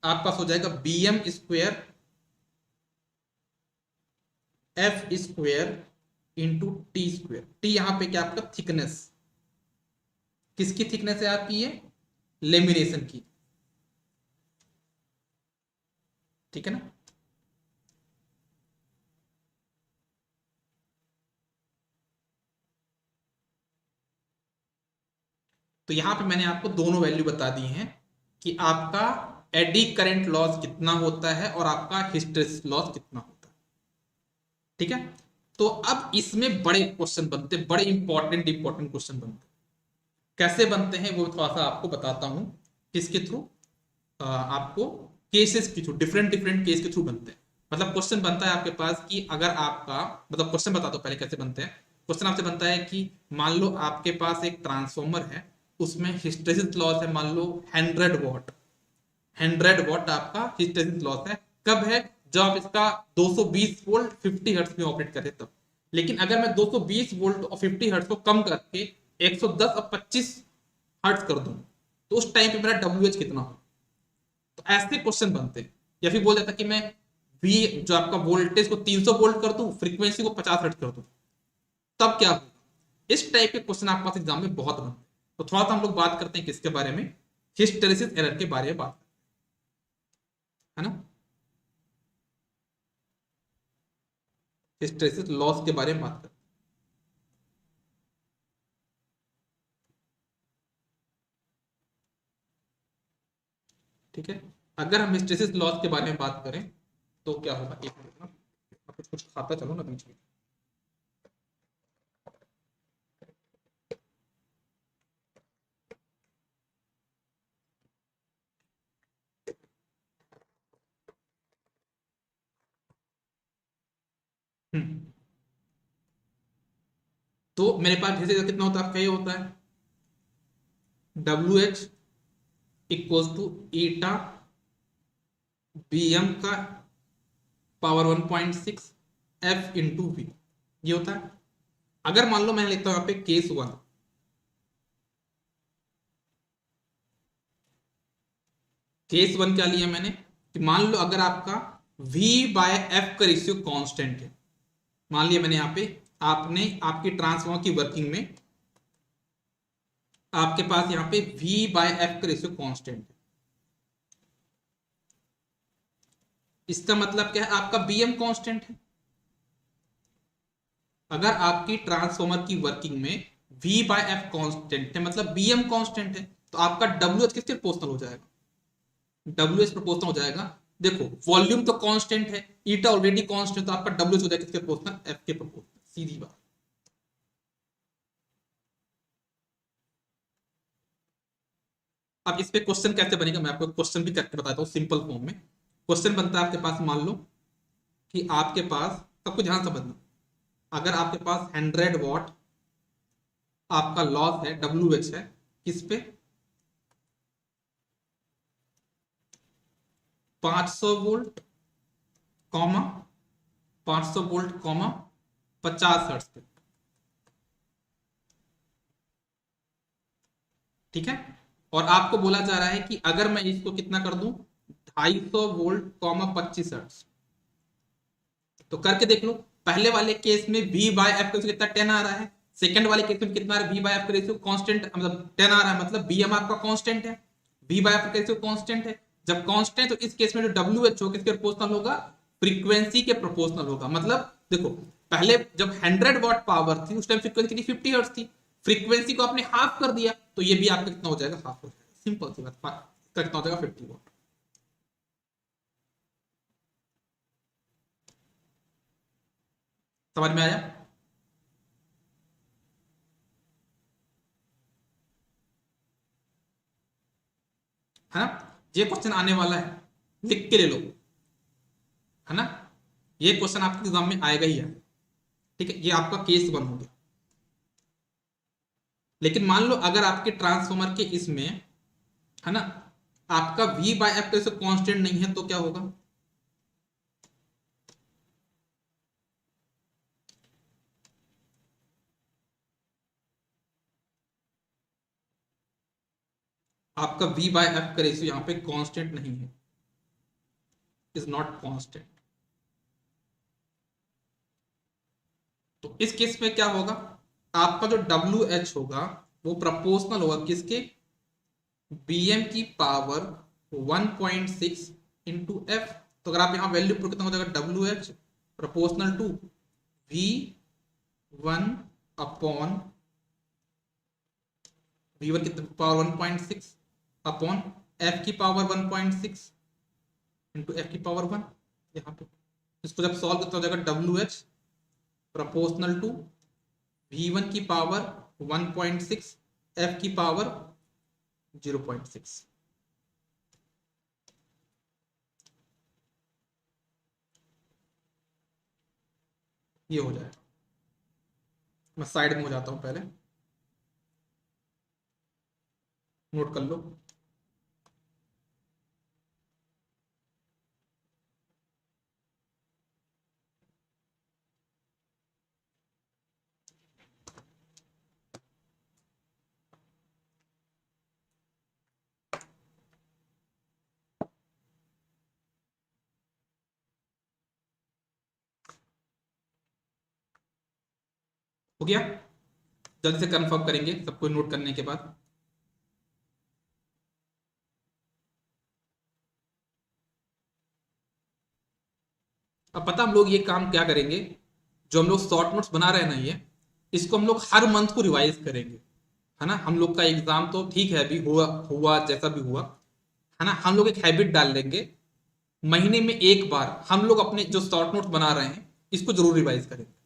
आपके पास हो जाएगा B M square F square into T square, T यहाँ पे क्या आपका थिकनेस, किसकी थिकनेस है आपकी, ये लेमिनेशन की। ठीक है ना, तो यहां पे मैंने आपको दोनों वैल्यू बता दी हैं कि आपका एडी करंट लॉस कितना होता है और आपका हिस्टेरेसिस लॉस कितना होता है। ठीक है, तो अब इसमें बड़े क्वेश्चन बनते, बड़े इंपॉर्टेंट इंपॉर्टेंट क्वेश्चन बनते, कैसे बनते हैं वो थोड़ा सा आपको बताता हूं, किसके थ्रू, आपको केसेस के थ्रू, डिफरेंट डिफरेंट केस के थ्रू बनते हैं। मतलब क्वेश्चन बनता है आपके पास कि अगर आपका, मतलब क्वेश्चन बता दो पहले कैसे बनते हैं। क्वेश्चन आपसे बनता है कि मान लो आपके पास एक ट्रांसफॉर्मर है, उसमें हिस्टेरेसिस लॉस है मान लो 100 वॉट, 100 वॉट आपका हिस्टेरेसिस लॉस है, कब है, जब आप इसका 220 वोल्ट 50 हर्ट्ज में ऑपरेट करें तब। लेकिन अगर मैं 220 वोल्ट और 50 हर्ट्ज को कम करके 110 और 25 हर्ट्ज कर दूं, तो उस टाइम पे मेरा डब्ल्यू एच कितना हो। तो ऐसे क्वेश्चन बनते हैं, या फिर बोल देता कि मैं वी जो आपका वोल्टेज को 300 वोल्ट कर दूं, फ्रीक्वेंसी को 50 हर्ट्ज कर दूं, तब क्या होगा। इस टाइप के क्वेश्चन आपके पास एग्जाम में बहुत बनते हैं। तो थोड़ा सा हम लोग बात करते हैं किसके बारे में, हिस्टेरेसिस एरर के बारे में बात, है ना, हिस्टेरेसिस लॉस के बारे में बात करते हैं। अगर हम हिस्टेरिसिस लॉस के बारे में बात करें तो क्या होगा, एक मिनट ना, कुछ कुछ खाता चलो ना बीच में। हम्म, तो मेरे पास हिस्टेरिसिस कितना होता है आपका, ये होता है W H equals to eta B M का पावर 1.6 एफ इंटू वी, ये होता है। अगर मान लो मैं लिखता हूं यहाँ पे केस वन, केस वन क्या लिया मैंने कि मान लो अगर आपका v बाय एफ का रेशियो कांस्टेंट है, मान लिया मैंने यहाँ पे, आपने आपकी ट्रांसफॉर्मर की वर्किंग में आपके पास यहाँ पे v बाय एफ का रेशियो कांस्टेंट है, इसका मतलब क्या है, आपका bm कांस्टेंट है। अगर आपकी ट्रांसफॉर्मर की वर्किंग में v बाय एफ कांस्टेंट है मतलब bm कांस्टेंट है, तो आपका wh किसके प्रोपोर्शनल हो जाएगा, WH प्रोपोर्शनल हो जाएगा। देखो वॉल्यूम तो कांस्टेंट है, ईटा ऑलरेडी कांस्टेंट, तो आपका WH हो जाएगा किसके प्रोपोर्शनल, F के प्रोपोर्शनल, सीधी बात। अब इस पे क्वेश्चन कैसे बनेगा, मैं आपको क्वेश्चन भी करके बताता हूँ सिंपल फॉर्म में। क्वेश्चन बनता है आपके पास, मान लो कि आपके पास, सबको ध्यान समझना, अगर आपके पास 100 वॉट आपका लॉस है, WH है, किस पे, 500 volt comma 500 volt comma 50 hertz पे, ठीक है। और आपको बोला जा रहा है कि अगर मैं इसको कितना कर दूं, 250 वोल्ट कॉमा 25 हर्ट्ज, तो करके देख लो। पहले वाले केस में v बाय एफ का कितना 10 आ रहा है, सेकंड वाले केस में कितना आ रहा है, v बाय एफ का रेशियो कांस्टेंट, मतलब 10 आ रहा है, मतलब bm आपका कांस्टेंट है, v बाय एफ का रेशियो कांस्टेंट है। जब कांस्टेंट, तो इस केस में जो wh हो किसके प्रोपोर्शनल होगा, फ्रीक्वेंसी के प्रोपोर्शनल होगा। मतलब देखो पहले जब 100 वॉट पावर थी उस टाइम फ्रीक्वेंसी कितनी, 50 हर्ट्ज थी, फ्रीक्वेंसी को आपने हाफ कर दिया, तो ये भी आपका कितना हो जाएगा, हाफ हो जाएगा, सिंपल सी बात, कितना हो जाएगा, 50 वॉट। समझ में आया। है ना, ये क्वेश्चन आने वाला है, लिख के ले लो, है ना, ये क्वेश्चन आपके एग्जाम में आएगा ही है, ठीक है, ये आपका केस वन हो गया। लेकिन मान लो अगर आपके ट्रांसफॉर्मर के इसमें, है ना, आपका v बाय एफ कांस्टेंट नहीं है, तो क्या होगा, आपका v बाय एफ का रेशियो यहाँ पे कांस्टेंट नहीं है, इज नॉट कांस्टेंट। तो इस केस में क्या होगा, आपका जो WH होगा वो प्रोपोर्शनल होगा किसके, bm की पावर 1.6 इंटू एफ। तो अगर आप यहाँ वैल्यू पुट, कितना हो जाएगा, WH proportional to V1 upon V1 की पावर 1.6 अपॉन F की पावर 1.6 इंटू F की पावर 1, यहाँ पे इसको जब सॉल्व करते हो जाएगा WH प्रोपोर्शनल टू V1 की पावर 1.6 F की पावर 0.6। ये हो जाएगा, मैं साइड में हो जाता हूं, पहले नोट कर लो। हो गया, जल्दी से कंफर्म करेंगे सबको नोट करने के बाद। अब पता हम लोग ये काम क्या करेंगे, जो हम लोग शॉर्ट नोट्स बना रहे हैं ना, ये इसको हम लोग हर मंथ को रिवाइज करेंगे, है ना। हम लोग का एग्जाम तो ठीक है अभी हुआ हुआ जैसा भी हुआ, है ना, हम लोग एक हैबिट डाल लेंगे, महीने में एक बार हम लोग अपने जो शॉर्ट नोट्स बना रहे हैं इसको जरूर रिवाइज करेंगे।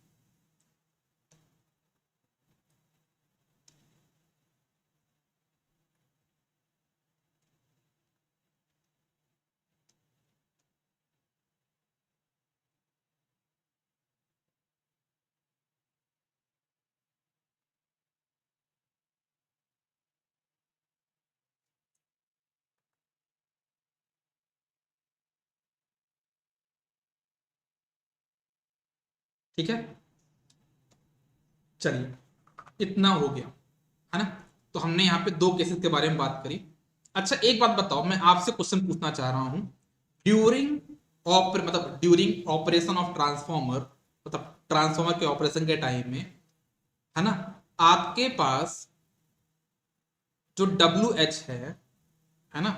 ठीक है, चलिए इतना हो गया, है ना। तो हमने यहाँ पे दो केसेस के बारे में बात करी। अच्छा एक बात बताओ, मैं आपसे क्वेश्चन पूछना चाह रहा हूं, during during operation of transformer, मतलब ट्रांसफॉर्मर के ऑपरेशन के टाइम में, है ना, आपके पास जो डब्ल्यू एच है ना,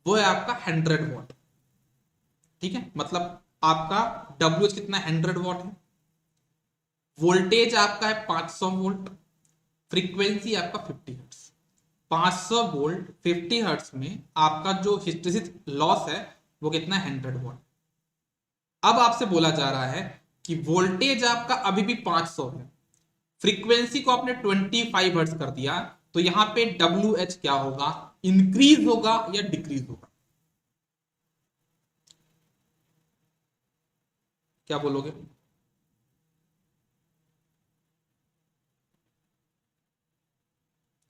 वो है आपका 100 वॉट। ठीक है, मतलब आपका डब्ल्यू एच कितना, 100 वॉट है। वोल्टेज आपका है 500 वोल्ट, फ्रीक्वेंसी आपका 50 हर्ट्ज। 500 वोल्ट 50 हर्ट्ज में आपका जो हिस्टैरिसीस लॉस है वो कितना है, 100 वॉट। अब आपसे बोला जा रहा है कि वोल्टेज आपका अभी भी 500 है, फ्रीक्वेंसी को आपने 25 हर्ट्ज कर दिया, तो यहां पे डब्ल्यू एच क्या होगा, इंक्रीज होगा या डिक्रीज होगा? क्या बोलोगे?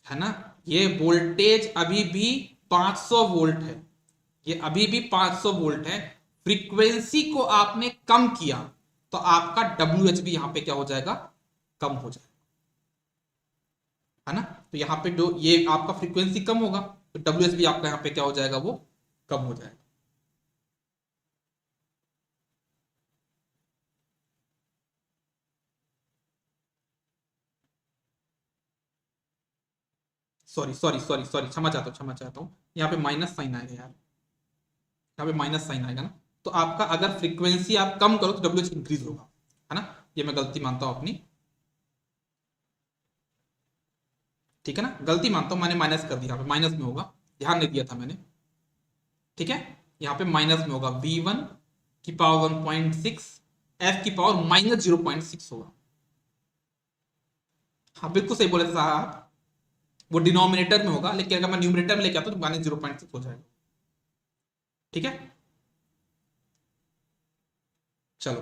है ना, ये वोल्टेज अभी भी 500 वोल्ट है, ये अभी भी 500 वोल्ट है। फ्रीक्वेंसी को आपने कम किया तो आपका डब्ल्यू एच भी यहां पे क्या हो जाएगा, कम हो जाएगा, है ना। तो यहां पे जो ये आपका फ्रीक्वेंसी कम होगा तो डब्ल्यू एच भी आपका यहां पे क्या हो जाएगा, वो कम हो जाएगा। सॉरी सॉरी सॉरी सॉरी, क्षमा चाहता हूँ, क्षमा चाहता हूँ, यहाँ पे माइनस साइन आएगा यार, यहाँ पे माइनस साइन आएगा ना। तो आपका अगर फ्रीक्वेंसी आप कम करो तो डब्ल्यू एच इंक्रीज होगा, है ना। ये मैं गलती मानता हूँ अपनी, ठीक है ना, गलती मानता हूँ, मैंने माइनस कर दिया, यहाँ पे माइनस में होगा, ध्यान नहीं दिया था मैंने। ठीक है, यहाँ पे माइनस में होगा, V1 की पावर 1.6, F की पावर -0.6 होगा। हाँ बिल्कुल सही बोले थे साहब, वो डिनोमिनेटर में होगा, लेकिन अगर मैं न्यूमिनेटर में लेके आता हूँ तो -0.6 हो जाएगा। ठीक है, चलो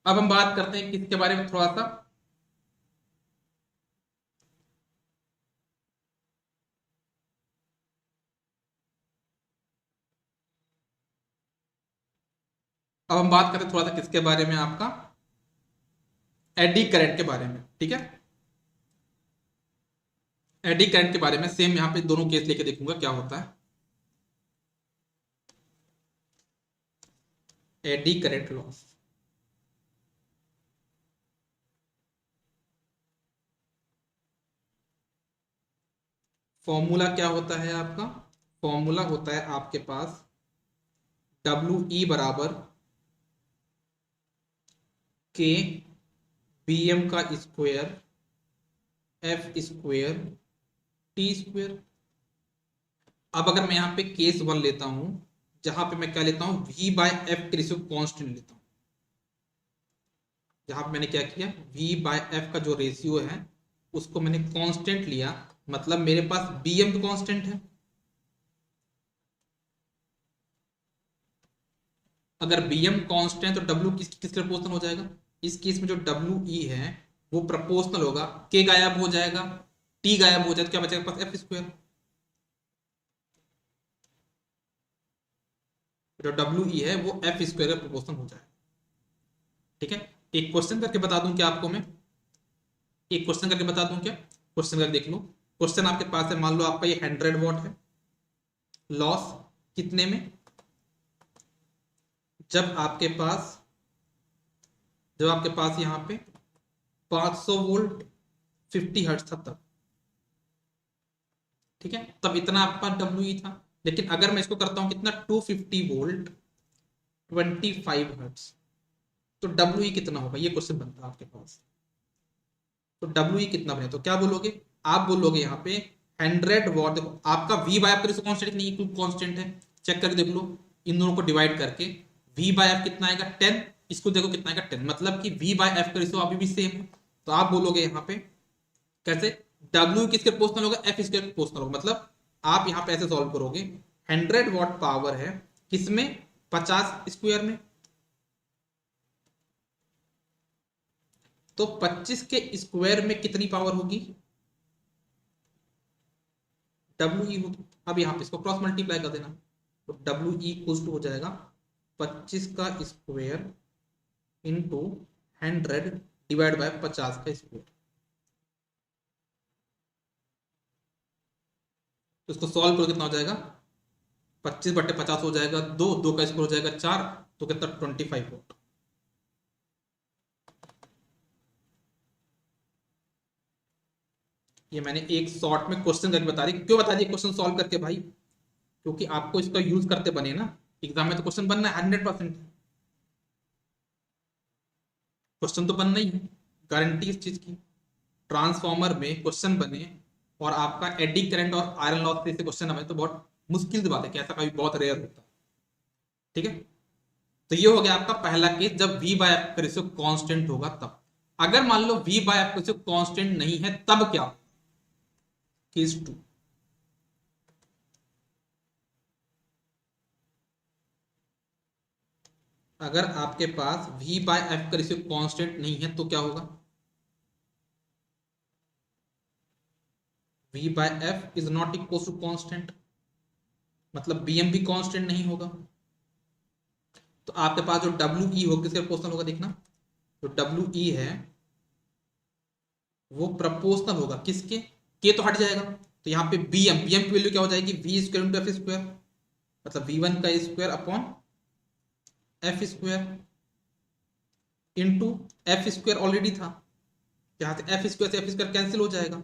अब हम बात करते हैं किसके बारे में थोड़ा सा। अब हम बात करते हैं थोड़ा सा किसके बारे में, आपका एडी करंट के बारे में। ठीक है, एडी करंट के बारे में सेम यहाँ पे दोनों केस लेके देखूंगा क्या होता है। एडी करंट लॉस, फॉर्मूला क्या होता है आपका, फॉर्मूला होता है आपके पास डब्ल्यू ई बराबर के बी एम का square F square T square. अब अगर मैं यहाँ पे केस वन लेता हूं, जहां पे मैं क्या लेता हूं, v बाय एफ के रेशियो कांस्टेंट लेता हूं। जहां पे मैंने क्या किया, v बाय एफ का जो रेशियो है उसको मैंने कांस्टेंट लिया, मतलब मेरे पास bm तो कांस्टेंट है। अगर bm कांस्टेंट तो w किसके प्रोपोर्शनल हो जाएगा, इस केस में जो we है वो प्रोपोर्शनल होगा, k गायब हो जाएगा, t गायब हो जाए तो क्या बचेगा पास, एफ स्क्वायर। जो we है वो एफ स्क्वायर का प्रोपोर्शनल हो जाएगा। ठीक है, एक क्वेश्चन करके बता दूं क्या आपको मैं, एक क्वेश्चन करके बता दूं क्या, क्वेश्चन करके देख लो। क्वेश्चन आपके पास है, मान लो आपका ये 100 वॉट है, लॉस कितने में, जब आपके पास जब आपके पास यहाँ पे 500 वोल्ट 50 हर्ट्ज था तब। ठीक है, तब इतना आपका डब्ल्यू ई था। लेकिन अगर मैं इसको करता हूं कितना, 250 वोल्ट 25 हर्ट्ज, तो डब्ल्यू ई कितना होगा, ये क्वेश्चन बनता है आपके पास। तो डब्ल्यू ई कितना बने, तो क्या बोलोगे, आप बोलोगे यहाँ पे 100 वॉट, देखो आपका वी बाय एफ का कांस्टेंट नहीं है, कांस्टेंट है, चेक करके देख लो इन दोनों को डिवाइड करके, वी बाय एफ कितना आएगा 10, इसको देखो कितना आएगा 10, मतलब कि वी बाय एफ का रेशियो अभी भी सेम है। तो आप बोलोगे यहाँ पे कैसे, W किसके प्रोपोर्शनल होगा, F इसके प्रोपोर्शनल होगा, मतलब आप यहाँ पे ऐसे सॉल्व करोगे 100 वॉट पावर है किसमें, 50 स्क्वायर में, तो 25 के स्क्वायर में कितनी पावर होगी, डब्ल्यू ई होगी। अब यहाँ पे इसको क्रॉस मल्टीप्लाई कर देना, तो डब्ल्यू ई इक्वल टू हो जाएगा 25 का स्क्वायर इंटू 100 डिवाइड बाय 50 का स्क्वायर। तो इसको सॉल्व करो कितना हो जाएगा, 25/50 हो जाएगा 2, 2 का स्क्वायर हो जाएगा 4, तो कितना 25 वोट। ये मैंने एक शॉर्ट में क्वेश्चन करके बता दी, क्यों बता दी क्वेश्चन सॉल्व करके भाई, क्योंकि आपको इसका यूज करते बने ना, एग्जाम में तो क्वेश्चन बनना है 100%, क्वेश्चन तो बनना ही है, गारंटी इस चीज की। ट्रांसफॉर्मर में क्वेश्चन बने और आपका एडी करंट और आयरन लॉस से क्वेश्चन हमें तो बहुत मुश्किल बात है कि ऐसा कभी बहुत रेयर होता है, ठीक है। तो ये हो गया आपका पहला केस, जब V बाय एफ का रेशियो कांस्टेंट होगा तब। अगर मान लो V बाय एफ का रेशियो कांस्टेंट नहीं है तब क्या, केस 2, अगर आपके पास V बाय एफ का रेशियो कांस्टेंट नहीं है तो क्या होगा, V by F is not equal to constant, मतलब BM भी कांस्टेंट नहीं होगा। तो आपके पास जो WE होगा किसके प्रोपोर्शनल होगा, देखना जो WE है वो प्रपोर्शनल होगा किसके, के तो हट जाएगा, तो यहाँ पे BM की वैल्यू क्या हो जाएगी, V square into F square, मतलब V1 का square upon F square into F square already था, यहाँ से एफ स्क्वायर से एफ स्क्वायर कैंसिल हो जाएगा,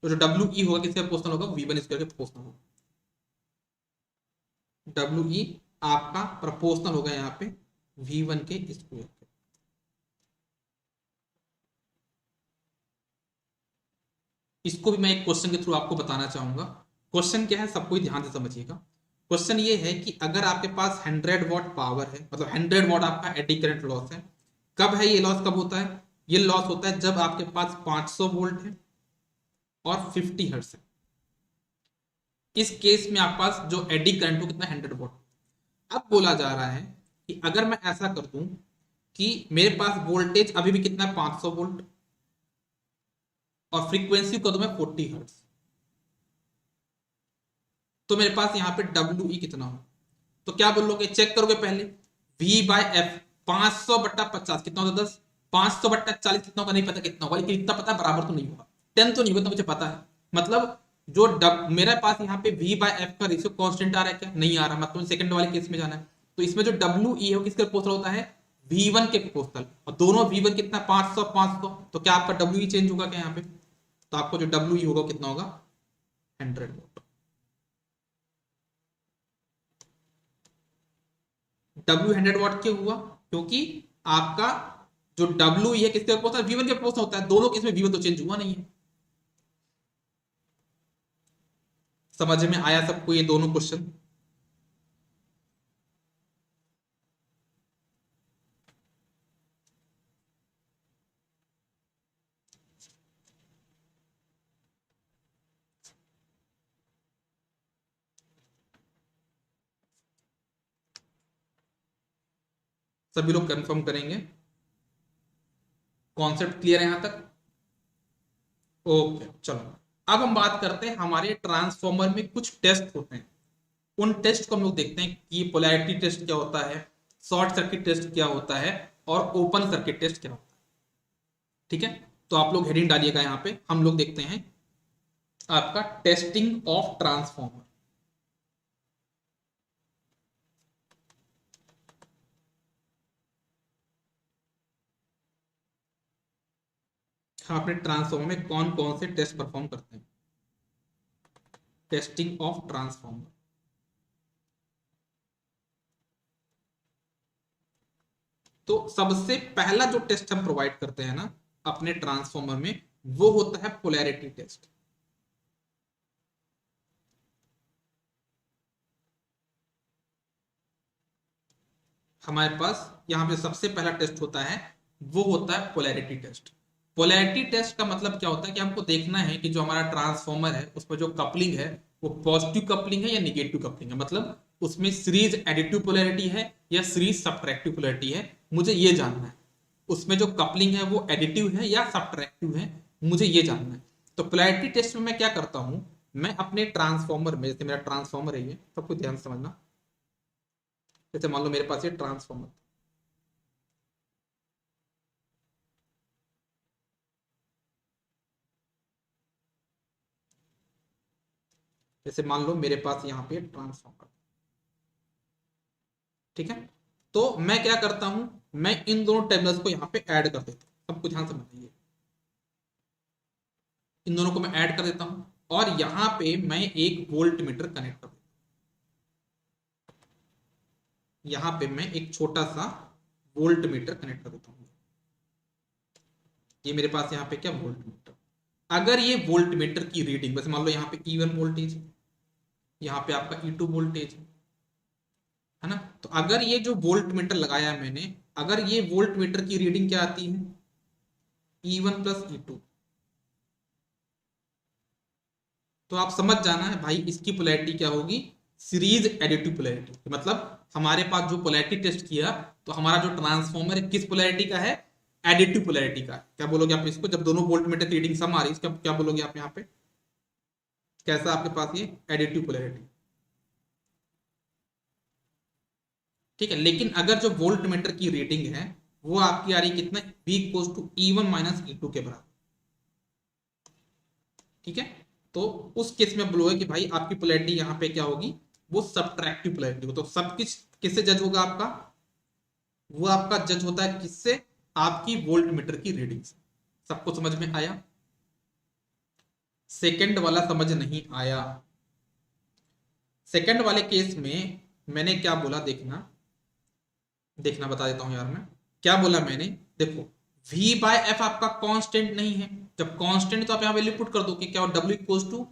तो जो WE होगा किसके प्रोपोर्शनल होगा, V1 स्क्वायर के प्रोपोर्शनल होगा। WE आपका प्रोपोर्शनल होगा यहाँ पे V1 के स्क्वायर के। इसको भी मैं एक क्वेश्चन के थ्रू आपको बताना चाहूंगा। क्वेश्चन क्या है, सबको ध्यान से समझिएगा। क्वेश्चन ये है कि अगर आपके पास 100 वॉट पावर है, मतलब 100 वॉट आपका एडी करंट लॉस है, कब है ये लॉस, कब होता है, ये लॉस होता है जब आपके पास 500 वोल्ट है और 50 हर्ट्ज है। इस केस में आपके पास जो एडी करंट हो कितना, 100 वॉट। अब बोला जा रहा है कि अगर मैं ऐसा कर दूं कि मेरे पास वोल्टेज अभी भी कितना है, 500 वोल्ट, और फ्रीक्वेंसी कर दूं मैं 40 हर्ट्ज, तो मेरे पास यहाँ पे WE कितना हो, तो क्या बोलोगे, चेक करोगे पहले, V बाय एफ 500/50 कितना होता है, 10, 500/40 कितना होगा नहीं पता कितना होगा, लेकिन इतना पता बराबर तो नहीं होगा, 10 तो नहीं होगा, तो मुझे पता है, मतलब जो मेरे पास यहाँ पे V बाय एफ का रेशियो कांस्टेंट आ रहा है क्या, नहीं आ रहा, मतलब सेकंड वाले केस में जाना है, तो इसमें जो WE है किसके प्रोपोर्शनल होता है, V1 के प्रोपोर्शनल, और दोनों V1 कितना 500 500, तो क्या आपका WE चेंज होगा क्या यहाँ पे, तो आपको जो WE होगा कितना होगा, 100 वोट। W 100 वॉट क्यों हुआ, क्योंकि आपका जो WE है किसके प्रोपोर्शनल, V1 के प्रोपोर्शनल होता है, दोनों केस में V1 तो चेंज हुआ नहीं है। समझ में आया सबको ये दोनों क्वेश्चन, सभी लोग कंफर्म करेंगे, कॉन्सेप्ट क्लियर है यहां तक, ओके चलो। अब हम बात करते हैं, हमारे ट्रांसफॉर्मर में कुछ टेस्ट होते हैं, उन टेस्ट को हम लोग देखते हैं कि पोलैरिटी टेस्ट क्या होता है, शॉर्ट सर्किट टेस्ट क्या होता है, और ओपन सर्किट टेस्ट क्या होता है, ठीक है। तो आप लोग हेडिंग डालिएगा यहाँ पे, हम लोग देखते हैं आपका टेस्टिंग ऑफ ट्रांसफॉर्मर। हाँ, अपने ट्रांसफॉर्मर में कौन कौन से टेस्ट परफॉर्म करते हैं, टेस्टिंग ऑफ ट्रांसफॉर्मर। तो सबसे पहला जो टेस्ट हम प्रोवाइड करते हैं ना अपने ट्रांसफॉर्मर में, वो होता है पोलैरिटी टेस्ट। हमारे पास यहाँ पे सबसे पहला टेस्ट होता है, वो होता है पोलैरिटी टेस्ट। पोलैरिटी टेस्ट का मतलब क्या होता है कि हमको देखना है कि जो हमारा ट्रांसफॉर्मर है उसमें जो कपलिंग है वो पॉजिटिव कपलिंग है या निगेटिव कपलिंग है, मतलब उसमें सीरीज एडिटिव पोलैरिटी है या सीरीज सब्ट्रैक्टिव पोलैरिटी है, मुझे ये जानना है। उसमें जो कपलिंग है वो एडिटिव है या सब्ट्रैक्टिव है, मुझे ये जानना है। तो पोलैरिटी टेस्ट में मैं क्या करता हूं, मैं अपने ट्रांसफॉर्मर में, जैसे मेरा ट्रांसफॉर्मर है ये, सबको ध्यान से समझना। जैसे मान लो मेरे पास ये ट्रांसफॉर्मर, जैसे मान लो मेरे पास यहाँ पे ट्रांसफॉर्मर, ठीक है। तो मैं क्या करता हूं, मैं इन दोनों टर्मिनल्स को यहाँ पे ऐड कर देता हूँ, सबको ध्यान से समझिए। इन दोनों को मैं ऐड कर देता हूं और यहाँ पे मैं एक वोल्ट मीटर कनेक्ट कर देता हूँ। यहाँ पे मैं एक छोटा सा वोल्ट मीटर कनेक्ट कर देता हूँ। ये मेरे पास यहाँ पे क्या, वोल्ट मीटर। अगर ये वोल्ट मीटर की रीडिंग, वैसे मान लो यहाँ पे E1 वोल्टेज, यहाँ पे आपका E2 वोल्टेज है ना, तो अगर ये जो वोल्ट मीटर लगाया है मैंने, अगर ये वोल्ट मीटर की रीडिंग क्या आती है, E1 प्लस E2, तो आप समझ जाना है भाई इसकी पोलैरिटी क्या होगी, सीरीज एडिटिव पोलैरिटी। मतलब हमारे पास जो पोलैरिटी टेस्ट किया, तो हमारा जो ट्रांसफॉर्मर है किस पोलैरिटी का है, एडिटिव पोलैरिटी का। क्या बोलोगे आप इसको, जब दोनों वोल्ट मीटर की रीडिंग सम आ रही है, इसका क्या बोलोगे आप यहाँ पे, कैसा आपके पास ये एडिटिव पोलैरिटी, ठीक है। लेकिन अगर जो वोल्ट मीटर की रीडिंग है वो आपकी आ रही कितना, V equals to E1 minus E2 के बराबर, ठीक है। तो उस केस में बोलोगे कि भाई आपकी पोलैरिटी यहाँ पे क्या होगी, वो सब्ट्रैक्टिव पोलैरिटी हो। तो सब कुछ किससे जज होगा आपका, वो आपका जज होता है किससे, आपकी वोल्ट मीटर की रीडिंग से। सबको समझ में आया, सेकंड वाला समझ नहीं आया। सेकंड वाले केस में मैंने क्या बोला, देखना देखना बता देता हूं यार मैं, क्या बोला मैंने, देखो V बाय एफ आपका कांस्टेंट नहीं है। जब कांस्टेंट तो आप यहां वैल्यू पुट कर दो कि क्या, W इक्वल्स टू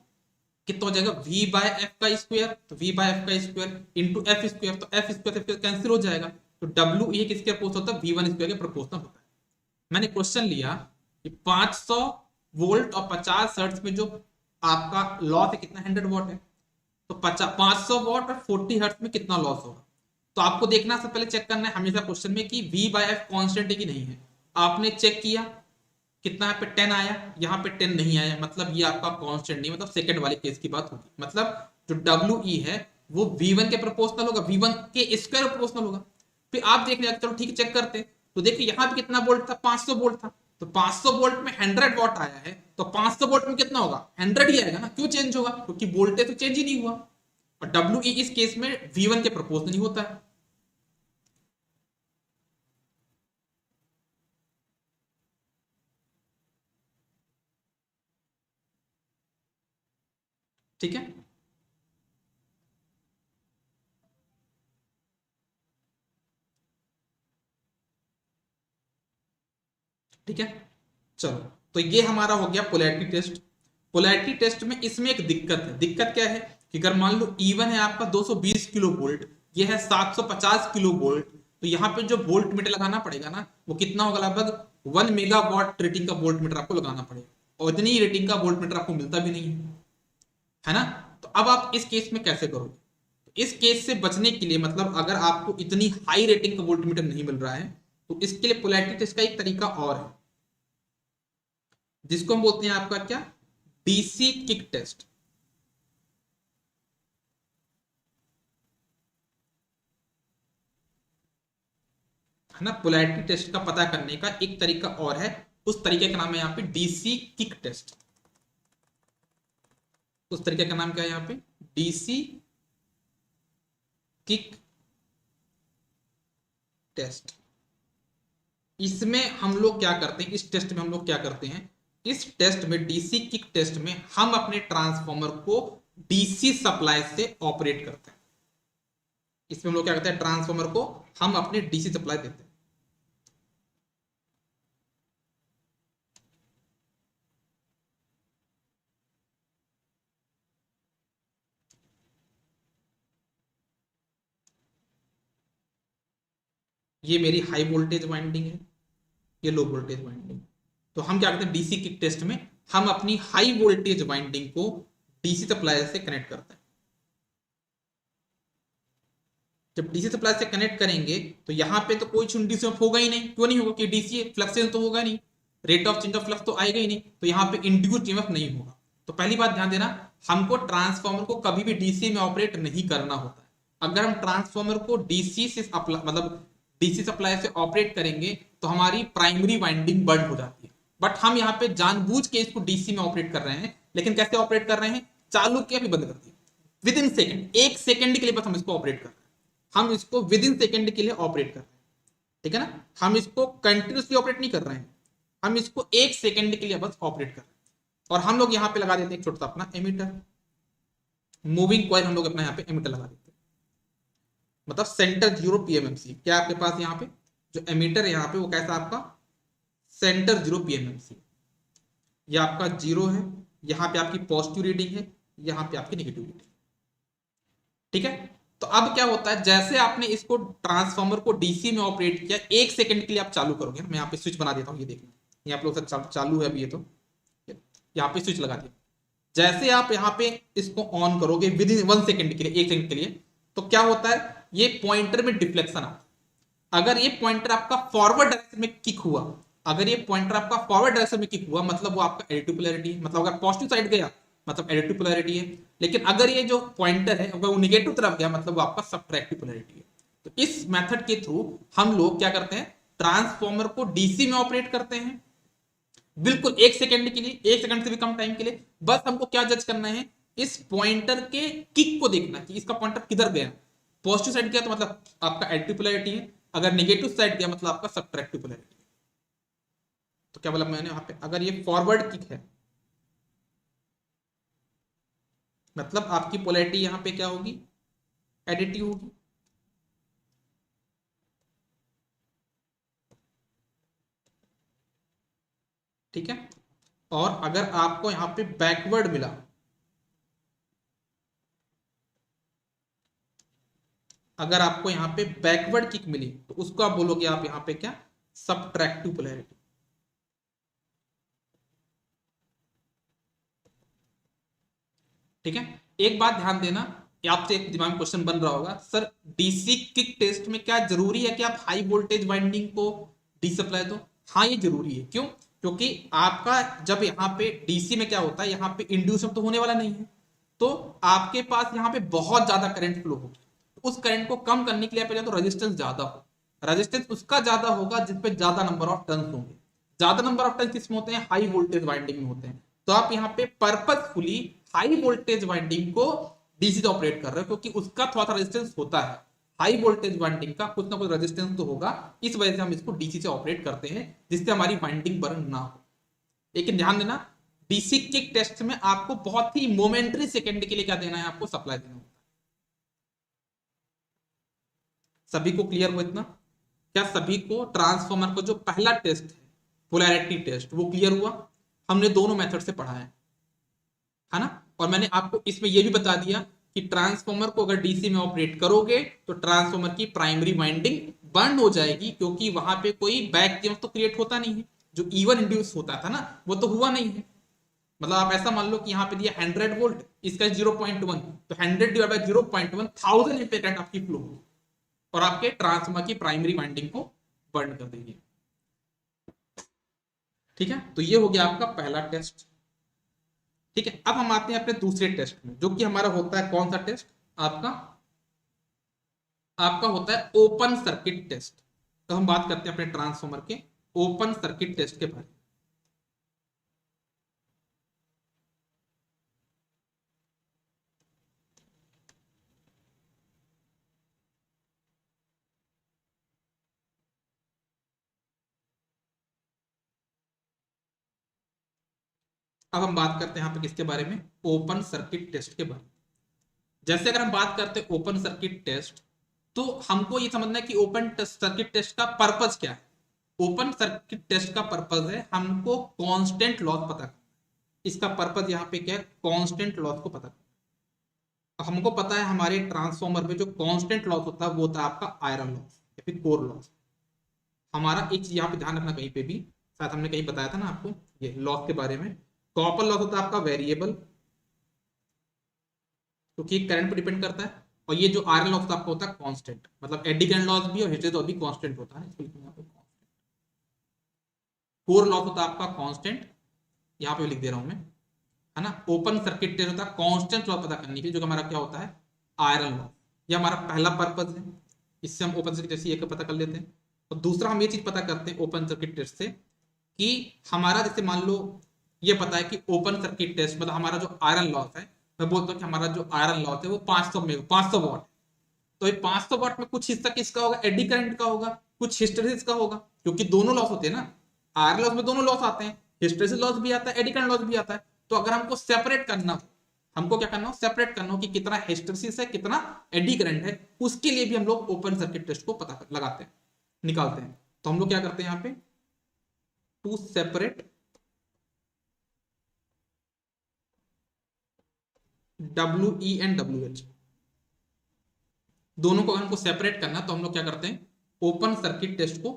कितना हो जाएगा, V बाय एफ का स्क्वायर, तो V बाय एफ का स्क्वायर इंटू एफ स्क्वायर, तो एफ स्क्वायर कैंसिल हो जाएगा, तो W ये किसके प्रोपोर्शनल होता है, V1 स्क्वायर के प्रोपोर्शनल होता है। मैंने क्वेश्चन लिया कि 500 वोल्ट और 50 हर्ट्ज में जो आपका लॉस है कितना, 100 वॉट है, तो 500 वॉट और 40 हर्ट्ज में कितना लॉस होगा। तो आपको देखना, सबसे पहले चेक करना है हमेशा क्वेश्चन में कि V बाय एफ कॉन्स्टेंट है कि नहीं है। आपने चेक किया, कितना यहाँ पे 10 आया, यहाँ पे 10 नहीं आया, मतलब ये आपका कांस्टेंट नहीं, मतलब सेकंड वाले केस की बात होगी। मतलब जो WE है वो V1 के प्रोपोर्शनल होगा, V1 के स्क्वायर प्रोपोर्शनल होगा। फिर आप देख लिया, चलो ठीक है चेक करते हैं, तो देखिए यहाँ पे कितना वोल्ट था, 500 वोल्ट था, तो 500 वोल्ट में 100 वॉट आया है, तो 500 वोल्ट में कितना होगा, 100 ही आएगा ना, क्यों चेंज होगा, क्योंकि वोल्टेज तो चेंज ही नहीं हुआ। और WE इस केस में V1 के प्रोपोर्शनल ही होता है, ठीक है। ठीक है, चलो, तो ये हमारा हो गया पोलैरिटी टेस्ट। पोलैरिटी टेस्ट में इसमें एक दिक्कत है, दिक्कत क्या है कि अगर मान लो E1 है आपका 220 किलो वोल्ट, ये है 750 किलो वोल्ट, तो यहाँ पे जो वोल्ट मीटर लगाना पड़ेगा ना, वो कितना होगा, लगभग 1 मेगावाट रेटिंग का वोल्ट मीटर आपको लगाना पड़ेगा, और इतनी रेटिंग का वोल्ट मीटर आपको मिलता भी नहीं है ना। तो अब आप इस केस में कैसे करोगे, तो इस केस से बचने के लिए, मतलब अगर आपको इतनी हाई रेटिंग का वोल्ट मीटर नहीं मिल रहा है, तो इसके लिए पोलैरिटी टेस्ट का एक तरीका और है, जिसको हम बोलते हैं आपका क्या, डीसी किक टेस्ट, है ना। पोलैरिटी टेस्ट का पता करने का एक तरीका और है, उस तरीके का नाम है यहाँ पे डीसी किक टेस्ट। उस तरीके का नाम क्या है यहाँ पे, डीसी किक टेस्ट। इसमें हम लोग क्या करते हैं, इस टेस्ट में हम लोग क्या करते हैं, इस टेस्ट में डीसी किक टेस्ट में हम अपने ट्रांसफॉर्मर को डीसी सप्लाई से ऑपरेट करते हैं। इसमें हम लोग क्या करते हैं, ट्रांसफॉर्मर को हम अपने डीसी सप्लाई देते हैं। ये मेरी हाई वोल्टेज वाइंडिंग है, ये लो वोल्टेज वाइंडिंग। तो हम क्या करते हैं डीसी किक टेस्ट में, हम अपनी हाई वोल्टेज वाइंडिंग को डीसी सप्लाई से कनेक्ट करते हैं। जब डीसी सप्लाई से कनेक्ट करेंगे तो यहाँ पे तो कोई इंड्यूसमेंट होगा ही नहीं, क्यों नहीं होगा, कि डीसी फ्लक्सेशन तो होगा नहीं, rate of change of flux तो आएगा ही नहीं, तो यहाँ पे इंड्यूस्ड ईएमएफ नहीं होगा। तो पहली बात ध्यान देना, हमको ट्रांसफॉर्मर को कभी भी डीसी में ऑपरेट नहीं करना होता है। अगर हम ट्रांसफॉर्मर को डीसी से मतलब डीसी सप्लाई से ऑपरेट करेंगे तो हमारी प्राइमरी वाइंडिंग बंद हो जाती है। बट हम यहाँ पे जानबूझ के इसको डीसी में ऑपरेट कर रहे हैं, लेकिन कैसे ऑपरेट कर रहे हैं, चालू किया भी बंद कर दिया, विद इन सेकेंड, एक सेकेंड के लिए बस हम इसको ऑपरेट कर रहे हैं, हम इसको विद इन सेकेंड के लिए ऑपरेट कर रहे हैं, ठीक है ना। हम इसको कंटिन्यूसली ऑपरेट नहीं कर रहे हैं, हम इसको एक सेकेंड के लिए बस ऑपरेट कर रहे हैं। और हम लोग यहाँ पे लगा देते हैं एक छोटा सा अपना एमीटर, मूविंग कॉइल हम लोग अपना यहाँ पे एमीटर लगा देते हैं, मतलब सेंटर 0 पीएमएमसी। क्या आपके पास यहाँ पे जो एमीटर है यहाँ पे वो कैसा आपका सेंटर 0 पीएमएमसी, ये आपका 0 है, यहाँ पे आपकी पॉजिटिव रीडिंग है, यहाँ पे आपकी नेगेटिव रीडिंग, ठीक है। तो अब क्या होता है, जैसे आपने इसको ट्रांसफॉर्मर को डीसी में ऑपरेट किया, एक सेकंड के लिए आप चालू करोगे, मैं यहाँ पे स्विच बना देता हूँ, ये देखना, यहाँ पे लोग चालू है अभी, ये तो यहाँ पे स्विच लगा दिया। जैसे आप यहाँ पे इसको ऑन करोगे विद इन 1 सेकंड के लिए, एक सेकंड के लिए, तो क्या होता है, ये पॉइंटर में डिफ्लेक्शन आता है। अगर ये पॉइंटर आपका फॉरवर्ड डायरेक्शन में किक हुआ, अगर ये पॉइंटर आपका फॉरवर्ड डायरेक्शन में किक हुआ, मतलब वो आपका एडिटिव पोलैरिटी है, मतलब अगर पॉजिटिव साइड गया मतलब एडिटिव पोलैरिटी है। लेकिन अगर ये जो पॉइंटर है अगर वो निगेटिव तरफ गया मतलब वो आपका सब्ट्रैक्टिव पोलैरिटी है। तो इस मेथड के थ्रू हम लोग क्या करते हैं, ट्रांसफॉर्मर को डीसी में ऑपरेट करते हैं, बिल्कुल एक सेकंड के लिए, एक सेकंड से भी कम टाइम के लिए। बस हमको क्या जज करना है, इस पॉइंटर के किक को देखना कि इसका पॉइंटर किधर गया, पॉजिटिव साइड गया तो मतलब आपका एडिटिव पोलैरिटी है, अगर नेगेटिव साइड गया मतलब आपका सब्ट्रैक्टिव पोलैरिटी। तो क्या बोला मैंने यहाँ पे, अगर ये फॉरवर्ड किक है मतलब आपकी पोलैरिटी यहाँ पे क्या होगी, एडिटिव होगी। ठीक है, और अगर आपको यहाँ पे बैकवर्ड मिला, अगर आपको यहाँ पे बैकवर्ड किक मिली तो उसको आप बोलोगे आप यहाँ पे क्या, सब्ट्रैक्टिव पोलैरिटी। ठीक है, एक बात ध्यान देना, आपसे एक दिमाग में क्वेश्चन बन रहा होगा, सर डीसी किक टेस्ट में क्या जरूरी है कि आप हाई वोल्टेज वाइंडिंग को डी सप्लाई दो। हाँ ये जरूरी है, क्यों, क्योंकि आपका जब यहाँ पे डीसी में क्या होता है, यहाँ पे इंड्यूसमेंट तो होने वाला नहीं है, तो आपके पास यहाँ पे बहुत ज्यादा करंट फ्लो होगी। उस करंट को कम करने के लिए आप तो रेजिस्टेंस ज्यादा हो, रेजिस्टेंस उसका ज्यादा होगा जिसपे ज्यादा नंबर ऑफ टर्न्स होंगे। ज्यादा नंबर ऑफ टर्न्स किसमें होते हैं, हाई वोल्टेज वाइंडिंग में होते हैं। तो आप यहाँ पे पर्पसफुली हाई वोल्टेज वाइंडिंग को डीसी से ऑपरेट कर रहे हो, क्योंकि उसका थोड़ा सा रेजिस्टेंस होता है, हाई वोल्टेज वाइंडिंग का कुछ ना कुछ रेजिस्टेंस तो होगा, इस वजह से हम इसको डीसी से ऑपरेट करते हैं जिससे हमारी वाइंडिंग बर्न ना हो। लेकिन ध्यान देना, डीसी किक टेस्ट में आपको बहुत ही मोमेंटरी सेकंड के लिए क्या देना है, आपको सप्लाई देना होता है। सभी को क्लियर हो इतना, क्या सभी को ट्रांसफॉर्मर को जो पहला टेस्ट है पोलैरिटी टेस्ट वो क्लियर हुआ, हमने दोनों मेथड से पढ़ा है ना। और मैंने आपको इसमें यह भी बता दिया कि ट्रांसफॉर्मर को अगर डीसी में ऑपरेट करोगे तो ट्रांसफॉर्मर की प्राइमरी वाइंडिंग बंद हो जाएगी, क्योंकि वहां पे कोई बैक ईएमएफ तो क्रिएट होता नहीं है, जो इवन इंड्यूस होता था ना वो तो हुआ नहीं है। मतलब आप ऐसा मान लो कि यहाँ पे दिया 100 वोल्ट, इसका 0.1, तो 100 डिवाइड बाय 0.1 1000 एम्पीयर करंट आपकी फ्लो होगी और आपके ट्रांसफॉर्मर की प्राइमरी वाइंडिंग को बंद कर देगी। ठीक है, तो ये हो गया आपका पहला टेस्ट। ठीक है, अब हम आते हैं अपने दूसरे टेस्ट में, जो कि हमारा होता है कौन सा टेस्ट, आपका आपका होता है ओपन सर्किट टेस्ट। तो हम बात करते हैं अपने ट्रांसफॉर्मर के ओपन सर्किट टेस्ट के बारे में। अब हम बात करते हैं यहाँ पे किसके बारे में, ओपन सर्किट टेस्ट के बारे में। जैसे अगर हम बात करते हैं ओपन सर्किट टेस्ट, तो हमको ये समझना है कि ओपन सर्किट टेस्ट का पर्पस क्या है। ओपन सर्किट टेस्ट का पर्पस है हमको कांस्टेंट लॉस पता करना, इसका पर्पस यहाँ पे क्या है, कांस्टेंट लॉस को पता करना। हमको पता है हमारे ट्रांसफॉर्मर में जो कांस्टेंट लॉस होता है वो होता है आपका आयरन लॉस या फिर कोर लॉस। हमारा एक चीज यहाँ पे ध्यान रखना, कहीं पे भी शायद हमने कहीं बताया था ना आपको ये लॉस के बारे में, कॉपर लॉस होता है आपका वेरिएबल, क्योंकि करंट पर डिपेंड करता है, और ये जो आयरन लॉस आपका होता है कांस्टेंट, मतलब एडी करंट लॉस भी और हिस्टेरेसिस लॉस भी कांस्टेंट होता है, इसको लिखूंगा यहाँ पे कांस्टेंट। कोर लॉस होता है आपका कांस्टेंट, यहाँ पे लिख दे रहा हूं मैं, है ना। ओपन सर्किट टेस्ट होता है कांस्टेंट लॉस पता करने के लिए, जो हमारा क्या होता है आयरन लॉस। ये हमारा पहला पर्पज है, इससे हम ओपन सर्किट टेस्ट ये पता कर लेते हैं। और दूसरा हम ये चीज पता करते हैं ओपन सर्किट टेस्ट से कि हमारा जैसे मान लो ये पता है कि ओपन सर्किट टेस्ट मतलब हमारा जो आयरन लॉस है, मैं बोलता हूँ कि हमारा जो आयरन लॉस है वो 500 वॉट। तो ये 500 वॉट में कुछ हिस्सा किसका होगा, एडी करंट का होगा, कुछ हिस्टेरेसिस का होगा, क्योंकि दोनों लॉस होते हैं ना, आयरन लॉस में दोनों लॉस आते हैं, हिस्टेरेसिस लॉस भी आता है, एडी करंट लॉस भी आता है। तो अगर हमको सेपरेट करना हो, हमको क्या करना हो, सेपरेट करना हो कि कितना हिस्टेरेसिस है कितना एडी करंट है, उसके लिए भी हम लोग ओपन सर्किट टेस्ट को पता लगाते हैं, निकालते हैं। तो हम लोग क्या करते हैं यहाँ पे, to separate WE and WH, दोनों को अगर हमको सेपरेट करना तो हम लोग क्या करते हैं, ओपन सर्किट टेस्ट को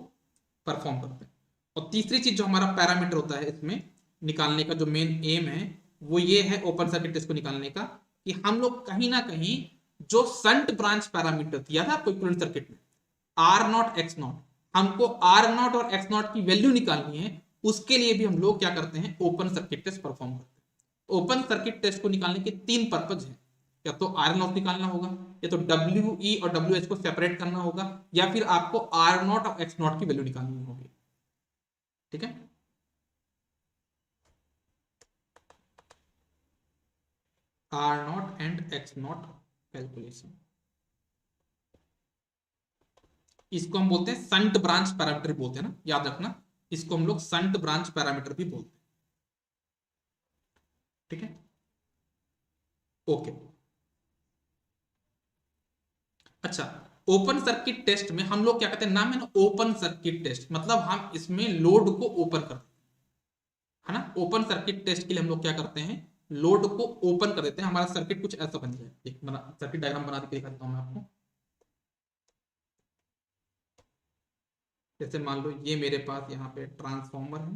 परफॉर्म करते हैं। और तीसरी चीज जो हमारा पैरामीटर होता है इसमें निकालने का, जो मेन एम है वो ये है ओपन सर्किट टेस्ट को निकालने का, कि हम लोग कहीं ना कहीं जो संट ब्रांच पैरामीटर दिया था आपको इक्विवेलेंट सर्किट में, R0 X0, हमको R0 और X0 की वैल्यू निकालनी है, उसके लिए भी हम लोग क्या करते हैं, ओपन सर्किट टेस्ट परफॉर्म करते हैं। ओपन सर्किट टेस्ट को निकालने के 3 पर्पज है, या तो आयरन लॉस निकालना होगा, या तो WE और WH को सेपरेट करना होगा, या फिर आपको R0 और X0 की वैल्यू निकालनी होगी। ठीक है, R0 एंड X0 कैलकुलेशन, इसको हम बोलते हैं संट ब्रांच पैरामीटर बोलते हैं ना, याद रखना, इसको हम लोग संट ब्रांच पैरामीटर भी बोलते हैं। ठीक है, ओके। अच्छा, ओपन सर्किट टेस्ट में हम लोग क्या कहते हैं, नाम है ना ओपन सर्किट टेस्ट, मतलब हम इसमें लोड को ओपन करते हैं, है ना। ओपन सर्किट टेस्ट के लिए हम लोग क्या करते हैं, लोड को ओपन कर देते हैं, हमारा सर्किट कुछ ऐसा बन जाए। एक सर्किट डायग्राम बना के दिखा देता हूं मैं आपको। जैसे मान लो ये मेरे पास यहाँ पे ट्रांसफॉर्मर है,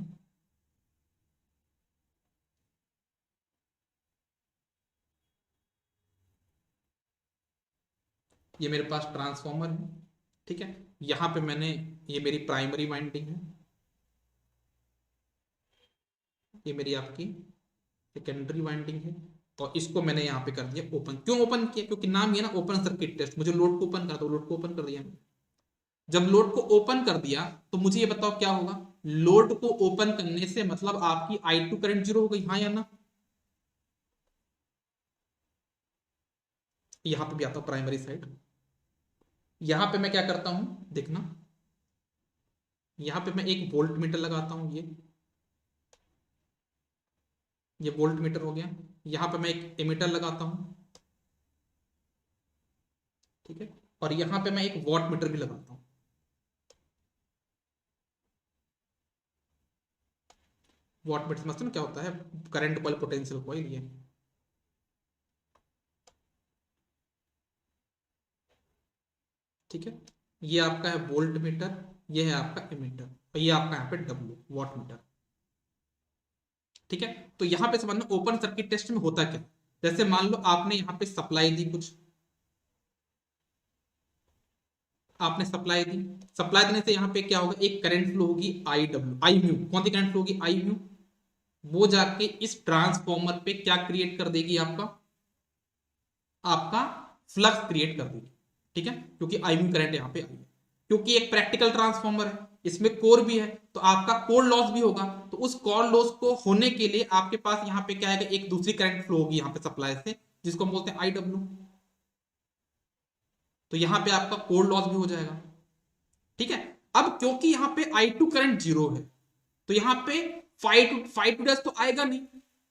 ये मेरे पास ट्रांसफॉर्मर है, ठीक है। यहाँ पे मैंने, ये मेरी प्राइमरी वाइंडिंग है, ये मेरी आपकी सेकेंडरी वाइंडिंग है, और इसको मैंने यहाँ पे कर दिया ओपन। क्यों ओपन किया, क्योंकि नाम ये ना ओपन सर्किट टेस्ट, मुझे लोड को ओपन कर दो, लोड को ओपन कर दिया। जब लोड को ओपन कर दिया तो मुझे ये बताओ क्या होगा, लोड को ओपन करने से मतलब आपकी I2 करंट जीरो हो गई, हाँ या ना। यहां पे भी आता हूं प्राइमरी साइड, यहां पे मैं क्या करता हूं देखना, यहां पे मैं एक वोल्ट मीटर लगाता हूं, ये वोल्ट मीटर हो गया। यहां पे मैं एक एमीटर लगाता हूं, ठीक है, और यहां पे मैं एक वॉट मीटर भी लगाता हूं। वॉट मीटर समझते हो क्या होता है, करंट कॉइल पोटेंशियल कॉइल, ये ठीक है। ये आपका है वोल्ट मीटर, ये है आपका एमीटर, और ये आपका यहाँ पे W वॉट मीटर। ठीक है, तो यहां पे समझना ओपन सर्किट टेस्ट में होता क्या। जैसे मान लो आपने यहाँ पे सप्लाई दी, कुछ आपने सप्लाई दी, सप्लाई देने से यहाँ पे क्या होगा, एक करंट फ्लो होगी आई म्यू, कौन सी करंट फ्लो होगी, आई म्यू। वो जाके इस ट्रांसफॉर्मर पे क्या क्रिएट कर देगी, आपका आपका फ्लक्स क्रिएट कर देगी। ठीक है, क्योंकि आई म्यू करंट यहाँ पे आई है, क्योंकि एक प्रैक्टिकल ट्रांसफॉर्मर है, इसमें कोर भी है, तो आपका कोर लॉस भी होगा। तो उस कोर लॉस को होने के लिए आपके पास यहाँ पे क्या है, एक दूसरी करंट फ्लो होगी यहाँ पे सप्लाई से, जिसको हम बोलते हैं IW। तो यहाँ पे आपका कोर लॉस भी हो जाएगा। ठीक है, अब क्योंकि यहाँ पे I2 करंट जीरो है, तो यहाँ पे फाइव टू डैश तो आएगा नहीं,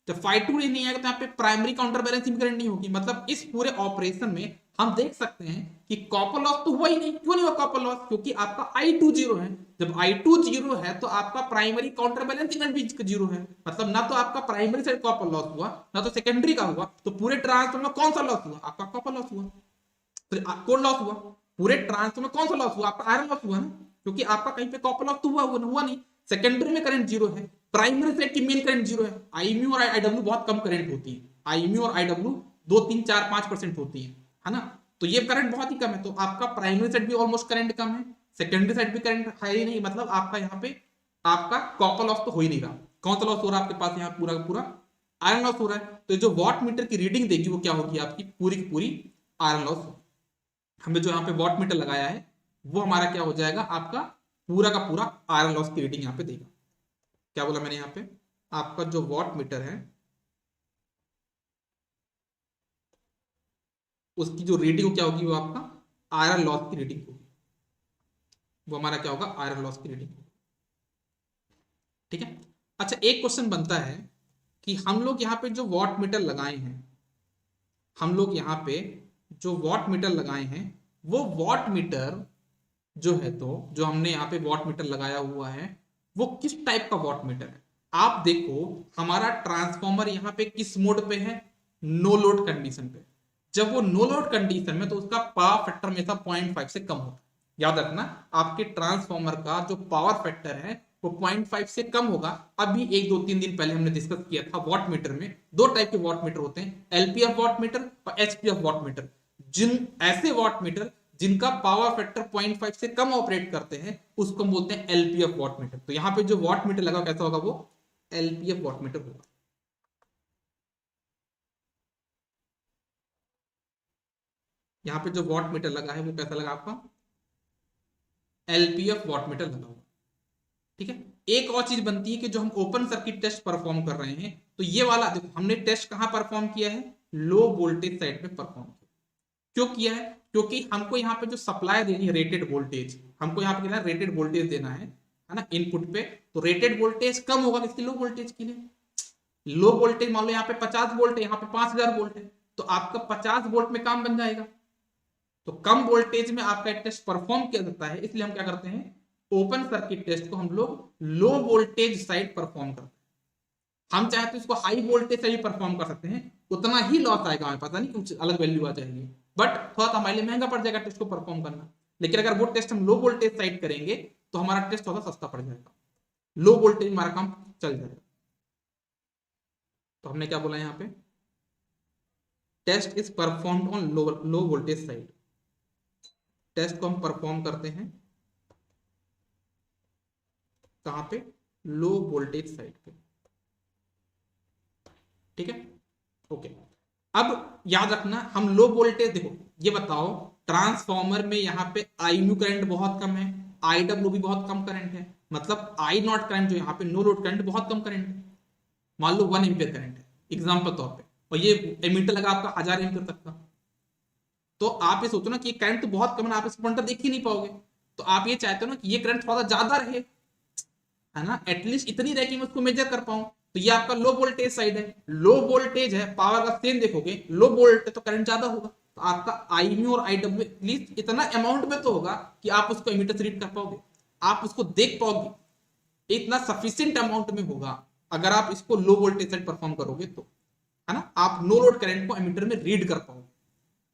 जब फाइव टू नहीं आएगा तो यहाँ पे प्राइमरी काउंटर बैलेंसिंग करंट नहीं होगी। मतलब इस पूरे ऑपरेशन में हम देख सकते हैं कि कॉपर लॉस तो हुआ ही नहीं। क्यों नहीं हुआ कॉपर लॉस, क्योंकि आपका I2 जीरो है। जब I2 जीरो है तो आपका प्राइमरी काउंटर बैलेंसिंग करंट भी जीरो है, मतलब ना तो आपका प्राइमरी साइड कॉपर लॉस हुआ, ना तो सेकेंडरी का हुआ। तो पूरे ट्रांसफॉर्मर में कौन सा लॉस हुआ, आपका कॉपर लॉस हुआ, कोर लॉस हुआ। पूरे ट्रांसफॉर्मर में कौन सा लॉस हुआ, आपका आयरन लॉस हुआ ना। क्योंकि आपका कहीं पे कॉपर लॉस तो हुआ नहीं, सेकेंडरी में करंट जीरो है, प्राइमरी साइड की मेन करंट जीरो है। आईएमयू और आईडब्ल्यू बहुत कम करंट होती है, आईएमयू और आईडब्ल्यू 2 3 4 5% होती है ना, तो ये करंट बहुत ही कम है। तो आपका प्राइमरी साइड भी ऑलमोस्ट करंट कम है, सेकेंडरी साइड भी करंट है ही नहीं, मतलब आपका यहाँ पे आपका कॉपर लॉस तो हो ही नहीं रहा। कौन सा लॉस हो रहा है आपके पास यहाँ पूरा पूरा आयरन लॉस हो रहा है। तो जो वॉट मीटर की रीडिंग देगी वो क्या होगी आपकी पूरी की पूरी आयरन लॉस। हमने जो यहाँ पे वॉट मीटर लगाया है वो हमारा क्या हो जाएगा, आपका पूरा का पूरा आयरन लॉस की रीडिंग यहाँ पे देगा। क्या बोला मैंने यहाँ पे, आपका जो वॉट मीटर है उसकी जो रीडिंग क्या होगी वो आपका आयरन लॉस की रीडिंग होगी, वो हमारा क्या होगा आयरन लॉस की रीडिंग। ठीक है। अच्छा एक क्वेश्चन बनता है कि हम लोग यहाँ पे जो वॉट मीटर लगाए हैं, हम लोग यहाँ पे जो वॉट मीटर लगाए हैं वो वॉट मीटर जो है, तो जो हमने यहाँ पे वॉट मीटर लगाया हुआ है वो किस टाइप का वॉट मीटर है। आप देखो हमारा ट्रांसफॉर्मर यहाँ पे किस मोड पे है, नो लोड कंडीशन पे। जब वो नो लोड कंडीशन में तो उसका पावर फैक्टर हमेशा 0.5 से कम होता है। याद रखना आपके ट्रांसफॉर्मर का जो पावर फैक्टर है वो 0.5 से कम होगा। अभी 1 2 3 दिन पहले हमने डिस्कस किया था वॉट मीटर में दो टाइप के वॉट मीटर होते हैं, एलपीएफ वॉट मीटर और एचपीएफ वॉट मीटर। जिन ऐसे वॉट मीटर जिनका पावर फैक्टर 0.5 से कम ऑपरेट करते हैं उसको बोलते हैं एलपीएफ वॉट मीटर। तो यहां पे जो वॉट मीटर लगा कैसा होगा, वो एलपीएफ वॉट मीटर होगा। यहां पे जो वॉट मीटर लगा है वो कैसा लगा आपका, एलपीएफ वॉट मीटर लगा होगा। ठीक है। एक और चीज बनती है कि जो हम ओपन सर्किट टेस्ट परफॉर्म कर रहे हैं तो ये वाला देखो हमने टेस्ट कहां परफॉर्म किया है, लो वोल्टेज साइड पे परफॉर्म किया। क्यों किया है, क्योंकि हमको यहाँ पे जो सप्लाई देनी है रेटेड वोल्टेज, हमको यहाँ पे रेटेड वोल्टेज देना है ना इनपुट पे। तो रेटेड वोल्टेज कम होगा किसकी, लो वोल्टेज के लिए। लो वोल्टेज मान लो यहाँ पे 50 वोल्ट है, यहाँ पे 5000 वोल्ट है, तो आपका 50 वोल्ट में काम बन जाएगा। तो कम वोल्टेज में आपका एक टेस्ट परफॉर्म किया जाता है, इसलिए हम क्या करते हैं ओपन सर्किट टेस्ट को हम लोग लो वोल्टेज साइड परफॉर्म करते हैं। हम चाहे तो इसको हाई वोल्टेज से भी परफॉर्म कर सकते हैं, उतना ही लॉस आएगा हमें, पता नहीं कुछ अलग वैल्यू आ जाएगी, बट थोड़ा सा हमारे लिए महंगा पड़ जाएगा टेस्ट को परफॉर्म करना। लेकिन अगर वो टेस्ट हम लो वोल्टेज साइड करेंगे तो हमारा टेस्ट थोड़ा सस्ता पड़ जाएगा, लो वोल्टेज हमारा काम चल जाएगा। तो हमने क्या बोला यहाँ पे, test is performed on low voltage side. Test को हम परफॉर्म करते हैं कहां पे, लो वोल्टेज साइड पे। ठीक है। ओके। अब याद रखना हम लो वोल्टेज, देखो ये बताओ ट्रांसफॉर्मर में यहाँ पे आईयू करंट बहुत कम है, आईडब्ल्यू भी बहुत कम करंट है, मतलब आई नॉट करंट जो यहाँ पे नो लोड करंट बहुत कम करंट है, मान लो 1 एम्पियर करंट है एग्जाम्पल तौर पे, और ये एमीटर लगा आपका 1000 एम्पियर तक का। तो आप ये सोचो ना कि ये करंट तो बहुत कम है, आप इस पॉइंटर देख ही नहीं पाओगे। तो आप ये चाहते हो ना कि ये करंट थोड़ा ज्यादा रहे, है ना, एटलीस्ट इतनी रहे कि मैं उसको मेजर कर पाऊं। तो ये आपका लो वोल्टेज साइड है, लो वोल्टेज है, पावर का सेम देखोगे, लो वोल्ट तो करंट ज्यादा होगा, तो आपका आईयू और आईडब्ल्यू एटलीस्ट इतना अमाउंट में तो होगा कि आप उसको एमीटर से रीड कर पाओगे, आप उसको देख पाओगे, इतना सफिशियंट अमाउंट में होगा अगर आप इसको लो वोल्टेज साइड परफॉर्म करोगे तो, है ना, आप नो लोड करंट को एमीटर में रीड कर पाओगे।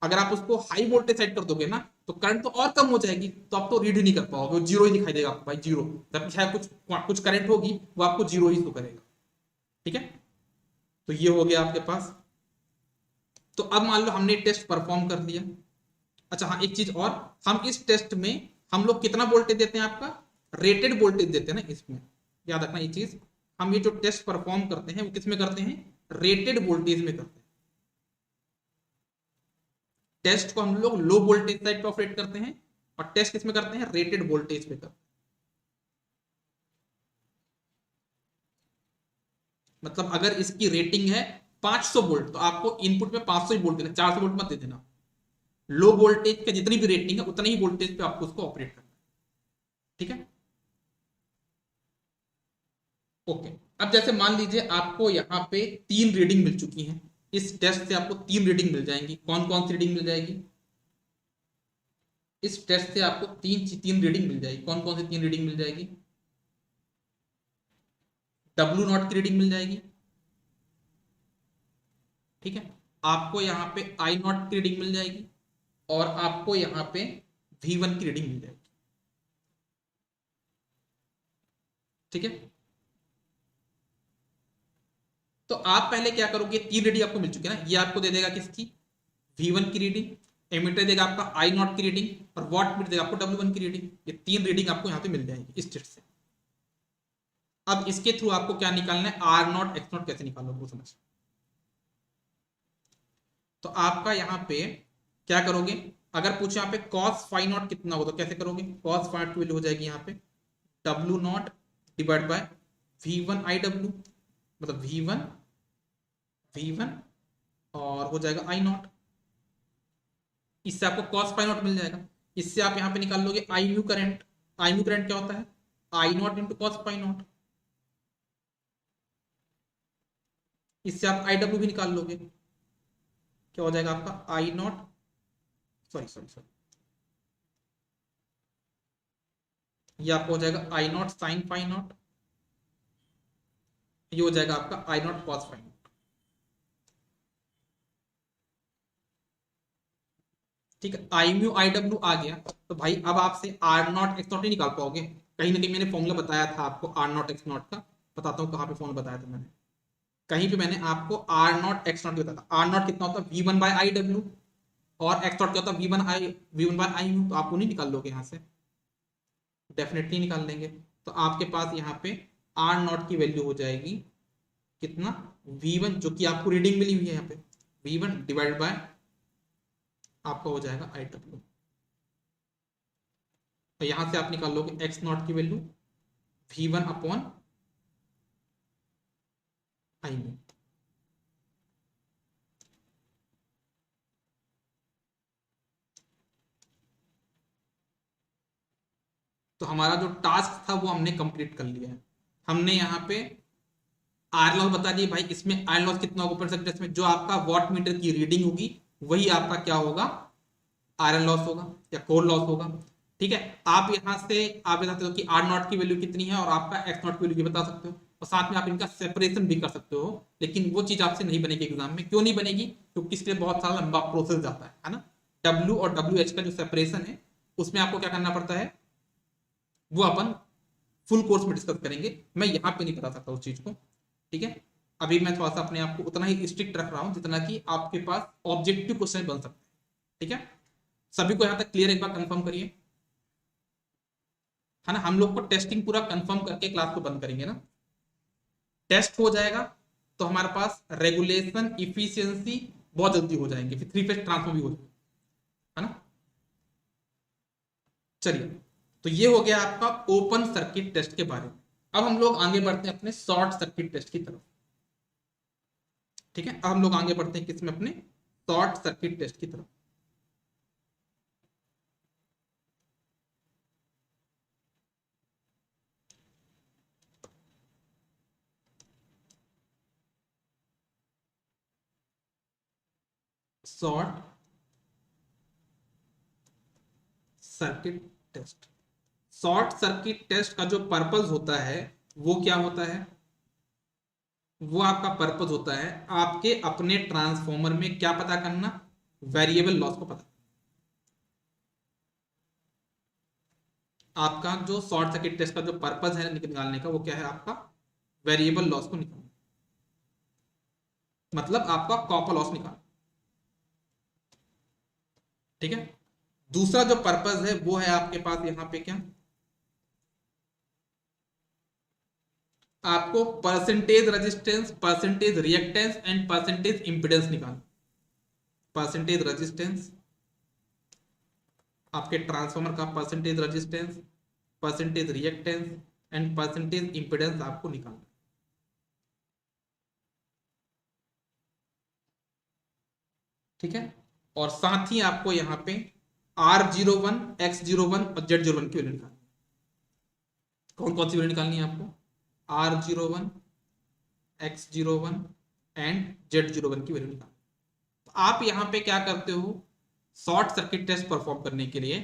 अगर आप उसको हाई वोल्टेज सेट कर दोगे ना तो करंट तो और कम हो जाएगी, तो आप तो रीड ही नहीं कर पाओगे, वो जीरो ही दिखाई देगा आपको भाई, जीरो, जबकि शायद कुछ कुछ करंट होगी वो आपको जीरो ही शो करेगा। ठीक है। तो ये हो गया आपके पास। तो अब मान लो हमने टेस्ट परफॉर्म कर लिया। अच्छा हाँ एक चीज और, हम इस टेस्ट में हम लोग कितना वोल्टेज देते हैं, आपका रेटेड वोल्टेज देते हैं ना इसमें, याद रखना ये चीज। हम ये जो टेस्ट परफॉर्म करते हैं वो किस में करते हैं, रेटेड वोल्टेज में करते हैं। टेस्ट को हम लोग लो वोल्टेज साइड पे ऑपरेट करते हैं और टेस्ट किसमें करते हैं, रेटेड वोल्टेज पे करते हैं। मतलब अगर इसकी रेटिंग है 500 वोल्ट तो आपको इनपुट में 500 ही वोल्ट देना, 400 वोल्ट मत दे देना। लो वोल्टेज का जितनी भी रेटिंग है उतनी ही वोल्टेज पे आपको उसको ऑपरेट करना है। ठीक है। ओके। अब जैसे मान लीजिए आपको यहाँ पे 3 रीडिंग मिल चुकी हैं, इस टेस्ट से आपको 3 रीडिंग मिल जाएंगी। कौन कौन सी रीडिंग मिल जाएगी, इस टेस्ट से आपको तीन तीन रीडिंग मिल जाएगी। कौन कौन सी 3 रीडिंग मिल जाएगी, डब्ल्यू नॉट की रीडिंग मिल जाएगी। ठीक है। आपको यहाँ पे आई नॉट की रीडिंग मिल जाएगी और आपको यहाँ पे V1 की रीडिंग मिल जाएगी। ठीक है, तो आप पहले क्या करोगे, 3 रीडिंग आपको मिल चुकी है ना, ये आपको दे देगा किसकी, V1 की रीडिंग, एमीटर देगा आपका I0 की रीडिंग, और वॉट मीटर देगा आपको W1 की रीडिंग। ये 3 रीडिंग आपको यहाँ पे मिल जाएगी इस चिट से। अब इसके थ्रू आपको क्या निकालना है, R0 X0 कैसे निकालोगे वो समझ। तो आपका यहाँ पे क्या करोगे, अगर पूछे यहाँ पे cos फाई नॉट कितना होगा तो कैसे करोगे, cos फाई नॉट की वैल्यू हो जाएगी यहाँ पे W0 divide by V1 IW, मतलब V1 और हो जाएगा I0, इससे आपको cos फाई नॉट मिल जाएगा। इससे आप यहाँ पे निकाल लोगे आई म्यू करंट। आई म्यू करंट क्या होता है, I0 into cos phi not. इससे आप IW भी निकाल लोगे, क्या हो जाएगा आपका I0, सॉरी ये आपको हो जाएगा I0 साइन फाई नॉट, ये हो जाएगा आपका I0 कॉस फाई नॉट। ठीक है, आई म्यू IW आ गया, तो भाई अब आपसे R0 X0 नहीं निकाल पाओगे। कहीं ना कहीं मैंने फॉर्मूला बताया था आपको R0 X0 का, बताता हूँ कहाँ पे फॉर्मूला बताया था मैंने, कहीं पे मैंने आपको R0 X0 बताया था। R0 कितना होता है V1 बाय IW, और X0 क्या होता है V1 बाय IU, तो आप वो नहीं निकाल लोगे यहाँ से, डेफिनेटली निकाल लेंगे। तो आपके पास यहाँ पे R0 की वैल्यू हो जाएगी कितना, V1 जो कि आपको रीडिंग मिली हुई है यहाँ पे, V1 डिवाइड बाय आपका हो जाएगा IW। तो यहां से आप निकाल लोगे X0 की वैल्यू V1 अपॉन आई में। तो हमारा जो टास्क था वो हमने कंप्लीट कर लिया है। हमने यहाँ पे आयरन लॉस बता दिए भाई, इसमें आयरन लॉस कितना होगा परसेंट टेस्ट में, जो आपका वॉट मीटर की रीडिंग होगी वही आपका क्या होगा, आयरन लॉस होगा या कोर लॉस होगा। ठीक है, आप यहाँ से आप बता सकते हो कि R0 की वैल्यू कितनी है और आपका X0 की वैल्यू बता सकते हो, और साथ में आप इनका सेपरेशन भी कर सकते हो। लेकिन वो चीज आपसे नहीं बनेगी एग्जाम में, क्यों नहीं बनेगी, क्योंकि इसके लिए बहुत सारा लंबा प्रोसेस जाता है ना। W और WH का जो सेपरेशन है उसमें आपको क्या करना पड़ता है, वो अपन फुल कोर्स में डिस्कस करेंगे, मैं यहाँ पे नहीं बता सकता उस चीज को। ठीक है, अभी मैं थोड़ा सा अपने आप को उतना ही स्ट्रिक्ट रख रहा हूँ जितना कि आपके पास ऑब्जेक्टिव क्वेश्चन बन सकते हैं। ठीक है, सभी को यहाँ तक क्लियर, एक बार कंफर्म करिए, है ना। हम लोग को टेस्टिंग पूरा कंफर्म करके क्लास को बंद करेंगे ना। टेस्ट हो जाएगा तो हमारे पास रेगुलेशन इफिशियंसी बहुत जल्दी हो जाएंगे, फिर 3 फेज ट्रांसफर भी हो जाएगा, है ना। चलिए, तो ये हो गया आपका ओपन सर्किट टेस्ट के बारे में। अब हम लोग आगे बढ़ते हैं अपने शॉर्ट सर्किट टेस्ट की तरफ। ठीक है, अब हम लोग आगे बढ़ते हैं किसमें, अपने शॉर्ट सर्किट टेस्ट की तरफ। Short circuit test, short circuit test का जो पर्पस होता है वो क्या होता है, वो आपका पर्पस होता है आपके अपने ट्रांसफॉर्मर में क्या पता करना, वेरिएबल लॉस को पता। आपका जो शॉर्ट सर्किट टेस्ट का जो पर्पस है निकालने का वो क्या है, आपका वेरिएबल लॉस को निकालना, मतलब आपका कॉपर लॉस निकालना। ठीक है, दूसरा जो पर्पस है वो है आपके पास यहाँ पे क्या, आपको percentage resistance, percentage reactance and percentage impedance निकालना। परसेंटेज रेजिस्टेंस, आपके ट्रांसफार्मर का percentage resistance, percentage reactance and percentage impedance आपको निकालना। ठीक है, और साथ ही आपको यहाँ पे R01, X01 और Z01 की वैल्यू निकालनी। कौन कौन सी वैल्यू निकालनी है आपको, R01, X01 एंड Z01 की वैल्यू निकालनी। तो आप यहाँ पे क्या करते हो, शॉर्ट सर्किट टेस्ट परफॉर्म करने के लिए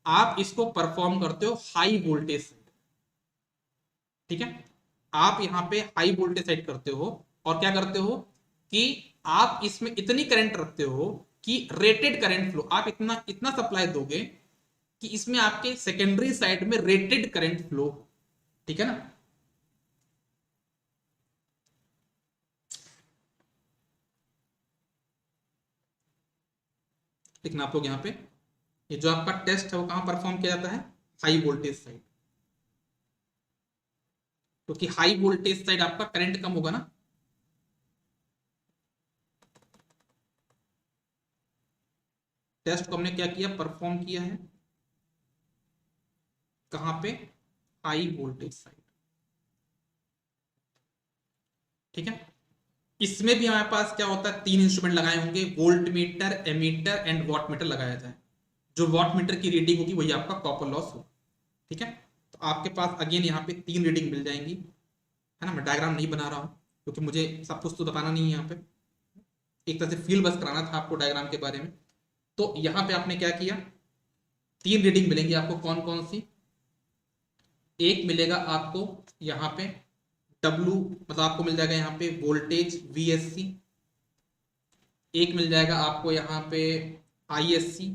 आप इसको परफॉर्म करते हो हाई वोल्टेज साइड। ठीक है, आप यहाँ पे हाई वोल्टेज साइड करते हो और क्या करते हो कि आप इसमें इतनी करंट रखते हो कि रेटेड करंट फ्लो, आप इतना इतना सप्लाई दोगे कि इसमें आपके सेकेंडरी साइड में रेटेड करंट फ्लो। ठीक है ना, लिखना आप लोग यहाँ पे, ये जो आपका टेस्ट है वो कहाँ परफॉर्म किया जाता है, हाई वोल्टेज साइड, क्योंकि हाई वोल्टेज साइड आपका करंट कम होगा ना। टेस्ट को हमने क्या किया, परफॉर्म किया है कहां पे, हाई वोल्टेज साइड। ठीक है, इसमें भी हमारे पास क्या होता है, 3 इंस्ट्रूमेंट लगाए होंगे, voltmeter, ammeter and wattmeter लगाया जाए। जो वॉट मीटर की रीडिंग होगी वही आपका कॉपर लॉस होगा। ठीक है, तो आपके पास अगेन यहाँ पे 3 रीडिंग मिल जाएंगी, है ना। मैं डायग्राम नहीं बना रहा हूँ क्योंकि मुझे सब कुछ तो बताना नहीं है यहाँ पे, एक तरह से फील बस कराना था आपको डायग्राम के बारे में। तो यहाँ पे आपने क्या किया, 3 रीडिंग मिलेंगी आपको, कौन कौन सी, एक मिलेगा आपको यहाँ पे W, मतलब आपको मिल जाएगा यहाँ पे वोल्टेज VSC, एक मिल जाएगा आपको यहाँ पे ISC,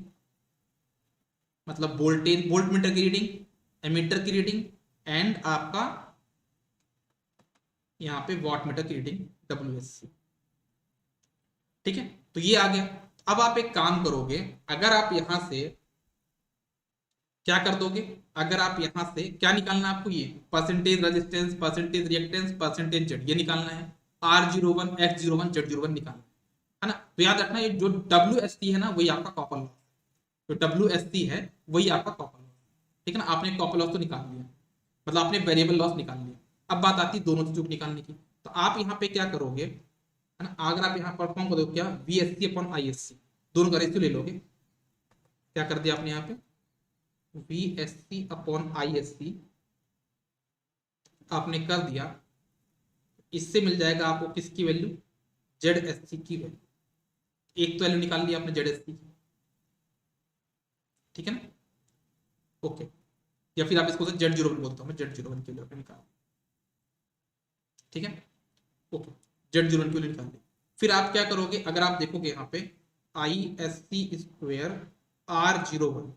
मतलब वोल्टेज वोल्ट मीटर की रीडिंग, एमीटर की रीडिंग एंड आपका यहाँ पे वॉट मीटर की रीडिंग WSC। ठीक है, तो ये आ गया। अब आप एक काम करोगे, अगर आप यहां से क्या कर दोगे, अगर आप यहां से क्या निकालना है आपको, ये percentage resistance, percentage reactance, percentage Z, ये निकालना है, R01, X01, Z01 निकालना है ना। तो याद रखना ये जो WSC है ना वही आपका कॉपर लॉस, जो WSC है वही आपका कॉपर लॉस। ठीक है ना, आपने कॉपर लॉस तो निकाल लिया, मतलब आपने वेरिएबल लॉस निकाल लिया। अब बात आती है दोनों चीजों को निकालने की। तो आप यहाँ पे क्या करोगे, है ना, अगर आप यहाँ परफॉर्म करोगे क्या, VSC अपॉन ISC, दोनों का रेशियो ले लोगे। क्या कर दिया आपने यहाँ पे, VSC अपॉन ISC आपने कर दिया, इससे मिल जाएगा आपको किसकी वैल्यू, ZSC की वैल्यू। एक तो वैल्यू निकाल लिया आपने ZSC की, ठीक है ना, ओके। या फिर आप इसको Z01 बोलता हूँ मैं, Z01 की वैल्यू निकाल, ठीक है, ओके, Z01 की वैल्यू निकाल ली। फिर आप क्या करोगे, अगर आप देखोगे यहाँ पे ISC स्क्वायर R01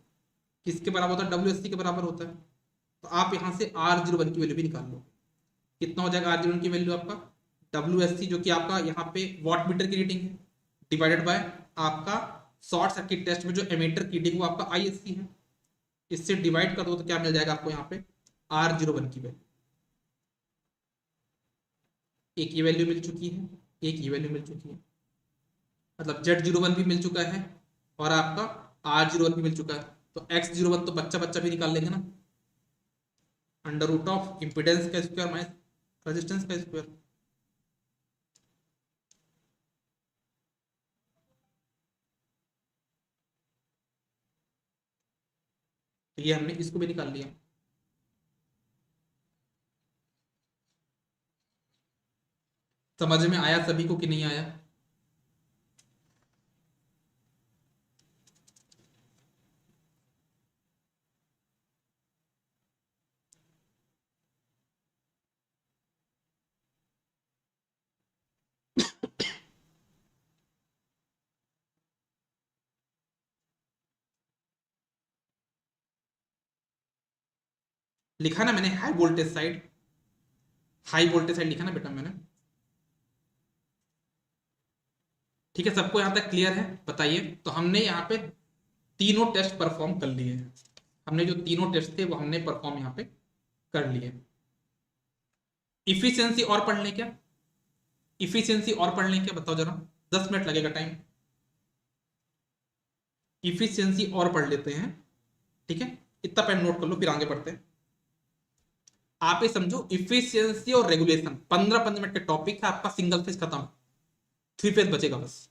किसके बराबर होता है, WSC के बराबर होता है। तो आप यहां से R01 की वैल्यू भी निकाल लो, कितना हो जाएगा R01 की वैल्यू आपका, WSC जो कि आपका यहाँ पे वॉट मीटर की रीडिंग है, डिवाइडेड बाय आपका शॉर्ट सर्किट टेस्ट में जो एमीटर की रीडिंग वो आपका ISC है, इससे डिवाइड कर दो तो क्या मिल जाएगा आपको यहाँ पे R01 की वैल्यू। एक ये वैल्यू मिल चुकी है, एक ये वैल्यू मिल चुकी है, मतलब Z01 भी मिल चुका है और आपका R01 भी मिल चुका है। तो X01 तो बच्चा बच्चा भी निकाल लेंगे ना, अंडर रूट ऑफ इम्पिडेंस का स्क्वायर माइनस रेजिस्टेंस का स्क्वायर। तो ये हमने इसको भी निकाल लिया। समझ में आया सभी को कि नहीं आया, लिखा ना मैंने high voltage side, high voltage side लिखा ना बेटा मैंने। ठीक है, सबको यहां तक क्लियर है, बताइए। तो हमने यहाँ पे तीनों टेस्ट परफॉर्म कर लिए हैं, हमने जो तीनों टेस्ट थे वो हमने परफॉर्म यहाँ पे कर लिए। इफिशियंसी और पढ़ लें क्या, इफिशियंसी और पढ़ लें क्या, बताओ जरा, 10 मिनट लगेगा टाइम, इफिशियंसी और पढ़ लेते हैं। ठीक है, इतना पेन नोट कर लो फिर आगे बढ़ते हैं। आप ये समझो, इफिशियंसी और रेगुलेशन 15-15 मिनट के टॉपिक है आपका, सिंगल फेज खत्म, 3 फेज बचेगा बस।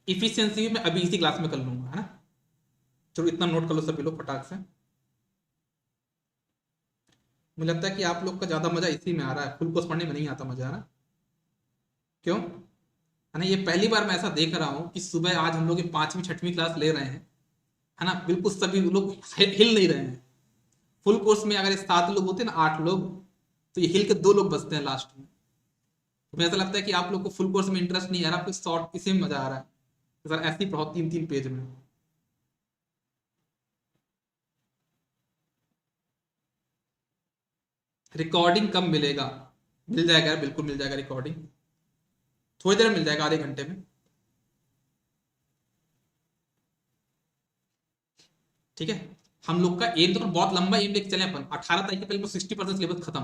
इफिशियंसी मैं अभी इसी क्लास में कर लूंगा, है ना। चलो इतना नोट कर लो सभी लोग फटाक से। मुझे लगता है कि आप लोग का ज्यादा मजा इसी में आ रहा है, फुल कोर्स पढ़ने में नहीं आता मजा, है ना, क्यों, है ना। ये पहली बार मैं ऐसा देख रहा हूं कि सुबह आज हम लोग 5वीं 6वीं क्लास ले रहे हैं, है ना, बिल्कुल सभी लोग हिल नहीं रहे हैं। फुल कोर्स में अगर 7 लोग होते ना, 8 लोग, तो ये हिल के 2 लोग बचते हैं लास्ट में। तो मुझे ऐसा लगता है कि आप लोग को फुल कोर्स में इंटरेस्ट नहीं आ रहा, आपको शॉर्ट इसी में मजा आ रहा है। तो सर ऐसे ही पढ़ाओ 3-3 पेज में। रिकॉर्डिंग कब मिलेगा, मिल जाएगा, बिल्कुल मिल जाएगा रिकॉर्डिंग। थोड़ी देर में मिल जाएगा, आधे घंटे में। ठीक है, हम लोग का एम तो बहुत लंबा एम लेके चले अपन, 18 तारीख के पहले 60% सिलेबस खत्म,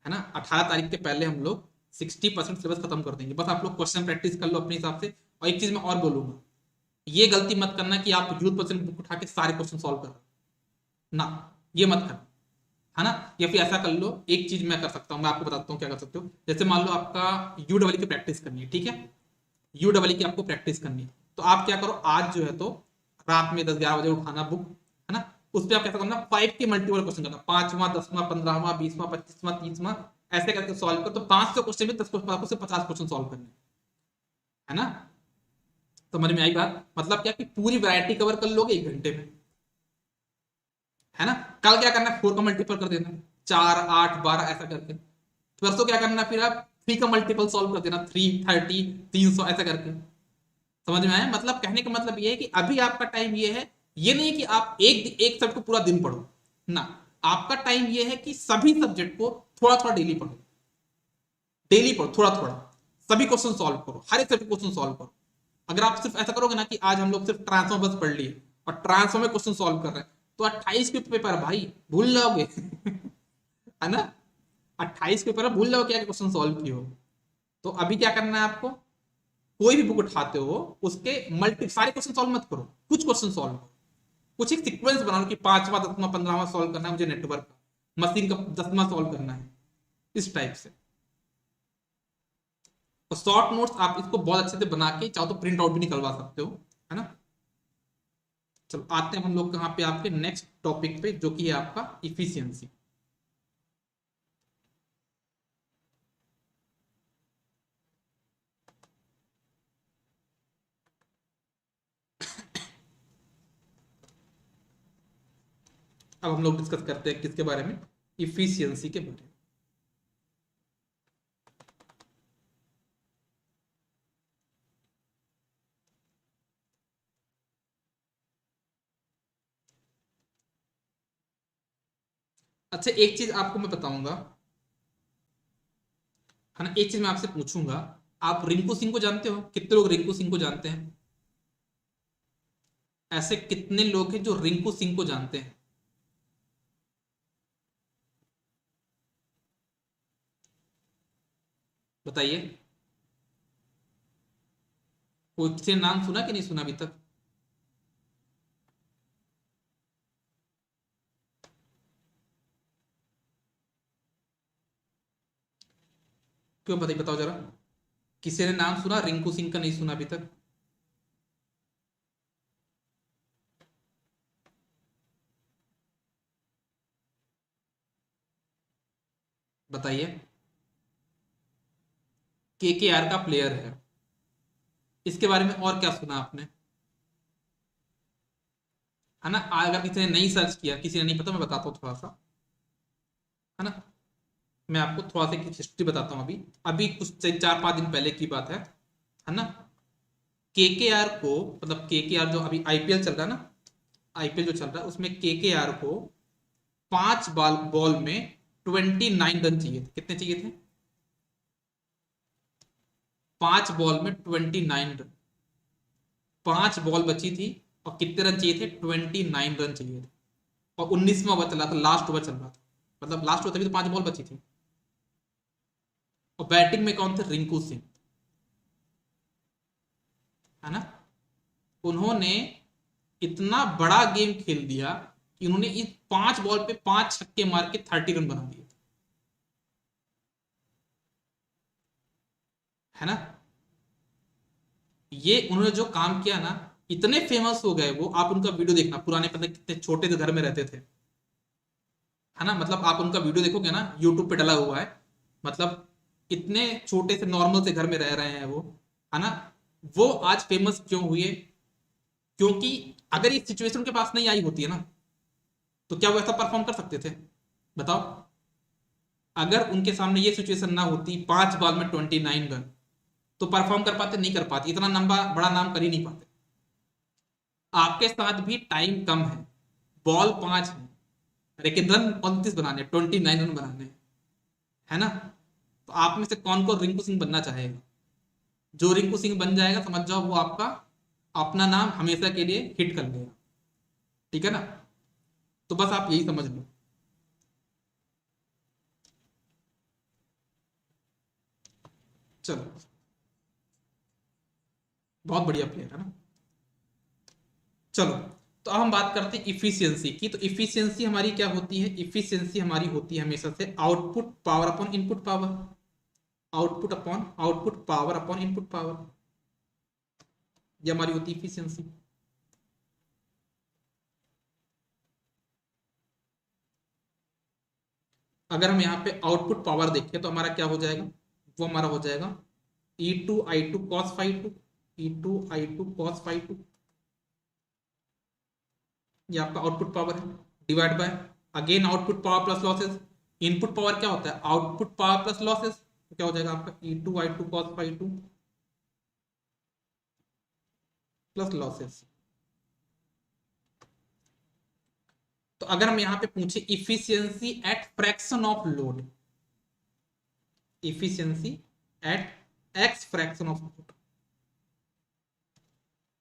है ना। 18 तारीख के पहले हम लोग 60% सिलेबस खत्म कर देंगे। बस आप लोग क्वेश्चन प्रैक्टिस कर लो अपने हिसाब से। और एक चीज मैं और बोलूंगा, ये गलती मत करना कि आप यूथ परसेंट बुक उठा के सारे क्वेश्चन सॉल्व कर ना, ये मत करना, है ना। या फिर ऐसा कर लो, एक चीज मैं कर सकता हूँ, मैं आपको बताता हूँ क्या कर सकते हो। जैसे मान लो आपका यू डबल की प्रैक्टिस करनी है, ठीक है, यू डबल की आपको प्रैक्टिस करनी है, तो आप क्या करो, आज जो है तो रात में 10-11 बजे उठाना बुक, है ना। उस पर आप कैसा करना, 5 के मल्टीपल क्वेश्चन करना, 5वां 10वां 15वां 20वां 25वां 30वां, ऐसे करके सॉल्व कर। तो 500 क्वेश्चन में 10 क्वेश्चन आपको सिर्फ 50 क्वेश्चन सॉल्व करने, है ना। समझ में आई बात, मतलब क्या कि पूरी वैरायटी कवर कर लोगे 1 घंटे में, है ना। कल क्या करना है, 4 का मल्टीपल कर देना, 4 8 12 ऐसा करके। परसों क्या करना, फिर आप 3 का मल्टीपल सॉल्व कर देना, 3 30 300 ऐसा करके। समझ में आया, मतलब कहने का मतलब ये है कि अभी आपका टाइम ये है, ये नहीं कि आप एक सब्जेक्ट को पूरा दिन पढ़ो ना, आपका टाइम ये है कि सभी सब्जेक्ट को थोड़ा थोड़ा डेली पढ़ो, डेली पढ़ो थोड़ा थोड़ा, सभी क्वेश्चन सॉल्व करो, हर एक सब्जेक्ट क्वेश्चन सॉल्व करो। अगर आप सिर्फ ऐसा करोगे ना कि आज हम लोग सिर्फ ट्रांसफॉर्म बस पढ़ लिए और ट्रांसफॉर्म में क्वेश्चन सॉल्व कर रहे हैं, तो 28 के पेपर भाई भूल जाओगे है ना, 28 के पेपर भूल जाओगे क्या क्वेश्चन सॉल्व किए हो। तो अभी क्या करना है आपको, कोई भी बुक उठाते हो उसके मल्टी सारे क्वेश्चन सॉल्व मत करो, कुछ क्वेश्चन सॉल्व करो, कुछ एक सीक्वेंस बनाओ कि 5वां 10वां 15वां सॉल्व करना है मुझे, नेटवर्क का मशीन का 10वां सॉल्व करना है, इस टाइप से। तो शॉर्ट नोट्स आप इसको बहुत अच्छे से बना के चाहो तो प्रिंट आउट भी निकलवा सकते हो, है ना। चलो आते हैं हम लोग कहाँ पे, आपके नेक्स्ट टॉपिक पे, जो कि है आपका इफिशियंसी। अब हम लोग डिस्कस करते हैं किसके बारे में, इफिशियंसी के बारे में। अच्छा एक चीज आपको मैं बताऊंगा, है ना, एक चीज मैं आपसे पूछूंगा, आप रिंकू सिंह को जानते हो, कितने लोग रिंकू सिंह को जानते हैं, ऐसे कितने लोग हैं जो रिंकू सिंह को जानते हैं। बताइए, कोई किसी ने नाम सुना कि नहीं सुना अभी तक। क्यों, बताइए, बताओ जरा, किसी ने नाम सुना रिंकू सिंह का, नहीं सुना अभी तक। बताइए, के आर का प्लेयर है, इसके बारे में और क्या सुना आपने, है ना। अगर किसी ने नहीं सर्च किया, किसी ने नहीं पता, मैं बताता हूँ थोड़ा सा, है ना। मैं आपको थोड़ा सा हिस्ट्री बताता हूँ, अभी अभी कुछ 4-5 दिन पहले की बात है ना। के आर को, मतलब के आर जो अभी आईपीएल चल रहा है ना, आईपीएल जो चल रहा है उसमें के आर को 5 बॉल में 29 रन चाहिए थे। कितने चाहिए थे, 5 बॉल में 29 रन, 5 बॉल बची थी, और कितने रन चाहिए थे, 29 रन चाहिए थे। और 19वां ओवर चल रहा था, लास्ट ओवर चल रहा था, मतलब लास्ट ओवर तभी तो 5 बॉल बची थी। और बैटिंग में कौन थे, रिंकू सिंह, है ना। उन्होंने इतना बड़ा गेम खेल दिया कि उन्होंने इस 5 बॉल पे 5 छक्के मार के 30 रन बना दिए, है ना। ये उन्होंने जो काम किया ना, इतने फेमस हो गए वो, आप उनका वीडियो देखना, पुराने पता कितने छोटे से घर में रहते थे, है ना। मतलब आप उनका वीडियो देखोगे ना, यूट्यूब पे डला हुआ है, मतलब इतने छोटे से नॉर्मल से घर में रह रहे हैं वो, है ना। वो आज फेमस क्यों हुए, क्योंकि अगर ये सिचुएशन उनके पास नहीं आई होती है ना, तो क्या वो ऐसा परफॉर्म कर सकते थे, बताओ। अगर उनके सामने ये सिचुएशन ना होती, 5 बॉल में 29 रन, तो परफॉर्म कर पाते, नहीं कर पाते, इतना लंबा बड़ा नाम कर ही नहीं पाते। आपके साथ भी टाइम कम है, बॉल 5 है, लेकिन रन 29 बनाने, 29 रन बनाने, है ना। तो आप में से कौन कौन रिंकू सिंह बनना चाहेगा, जो रिंकू सिंह बन जाएगा समझ जाओ वो आपका अपना नाम हमेशा के लिए हिट कर लेगा, ठीक है ना। तो बस आप यही समझ लो। चलो, बहुत बढ़िया प्लेयर है ना। चलो, तो अब हम बात करते हैं इफिशियंसी की। तो इफिशियंसी हमारी क्या होती है? इफिशियंसी हमारी होती है हमेशा से output power upon input power, output upon output power upon input power, ये हमारी होती है इफिशियंसी। अगर हम यहाँ पे आउटपुट पावर देखें तो हमारा क्या हो जाएगा? वो हमारा हो जाएगा E2 I2 cos phi 2, E2 I2 cos phi 2, ये आपका आउटपुट पावर है, divide by again output power plus losses. Input power क्या होता है? आउटपुट पावर प्लस लॉसेस, तो क्या हो जाएगा आपका E2 I2 cos phi 2 plus losses. तो अगर हम यहां पे पूछे efficiency at fraction of load, efficiency at X fraction of load,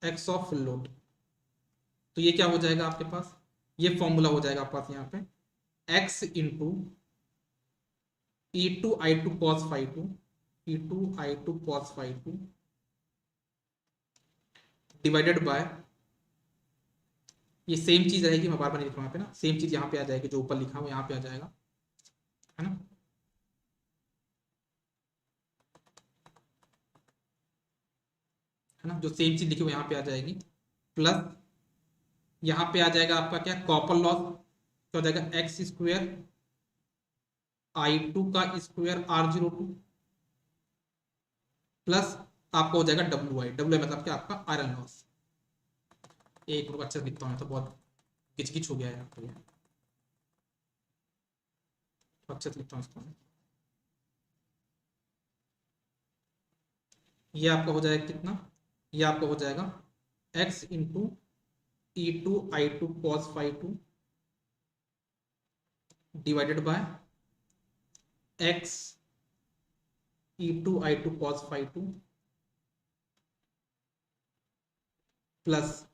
X of load, तो ये क्या हो जाएगा आपके पास? ये फॉर्मूला हो जाएगा आपके पास यहाँ पे x into E2 I2 cos phi 2, E2 I2 cos phi 2 divided by, ये सेम चीज रहेगी, मैं बार बार नहीं लिख रहा हूं यहाँ पे ना, सेम चीज यहाँ पे आ जाएगी, जो ऊपर लिखा हुआ यहाँ पे आ जाएगा, है ना। है ना, जो सेम चीज लिखी हुई यहाँ पे आ जाएगी, प्लस यहाँ पे आ जाएगा आपका क्या? कॉपर लॉस, क्या हो जाएगा? एक्स स्क्वेयर I2 का स्क्वेयर R02 प्लस आपका हो जाएगा WI मतलब क्या? आपका आयरन लॉस। एक मिनट अच्छे से लिखता हूँ, तो बहुत किचकिच हो गया है यहाँ पे, तो अच्छे से लिखता हूँ इसको। ये आपका हो जाएगा कितना? ये आपका हो जाएगा x into E2 I2 cos phi 2 divided by x E2 I2 cos phi 2 plus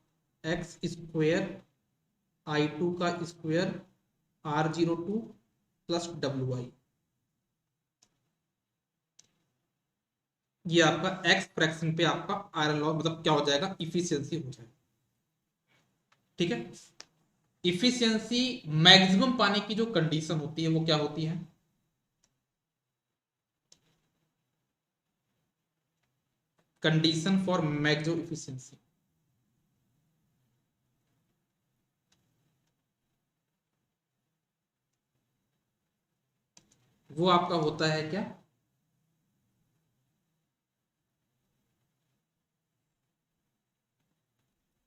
x square I2 का स्क्वेयर R02 प्लस WI। ये आपका एक्स फ्रैक्शन पे आपका आयरन लॉस मतलब क्या हो जाएगा? इफिशियंसी हो जाएगा, ठीक है। इफिशियंसी मैक्सिमम पाने की जो कंडीशन होती है वो क्या होती है? कंडीशन फॉर मैक्सिमम इफिशियंसी, वो आपका होता है क्या?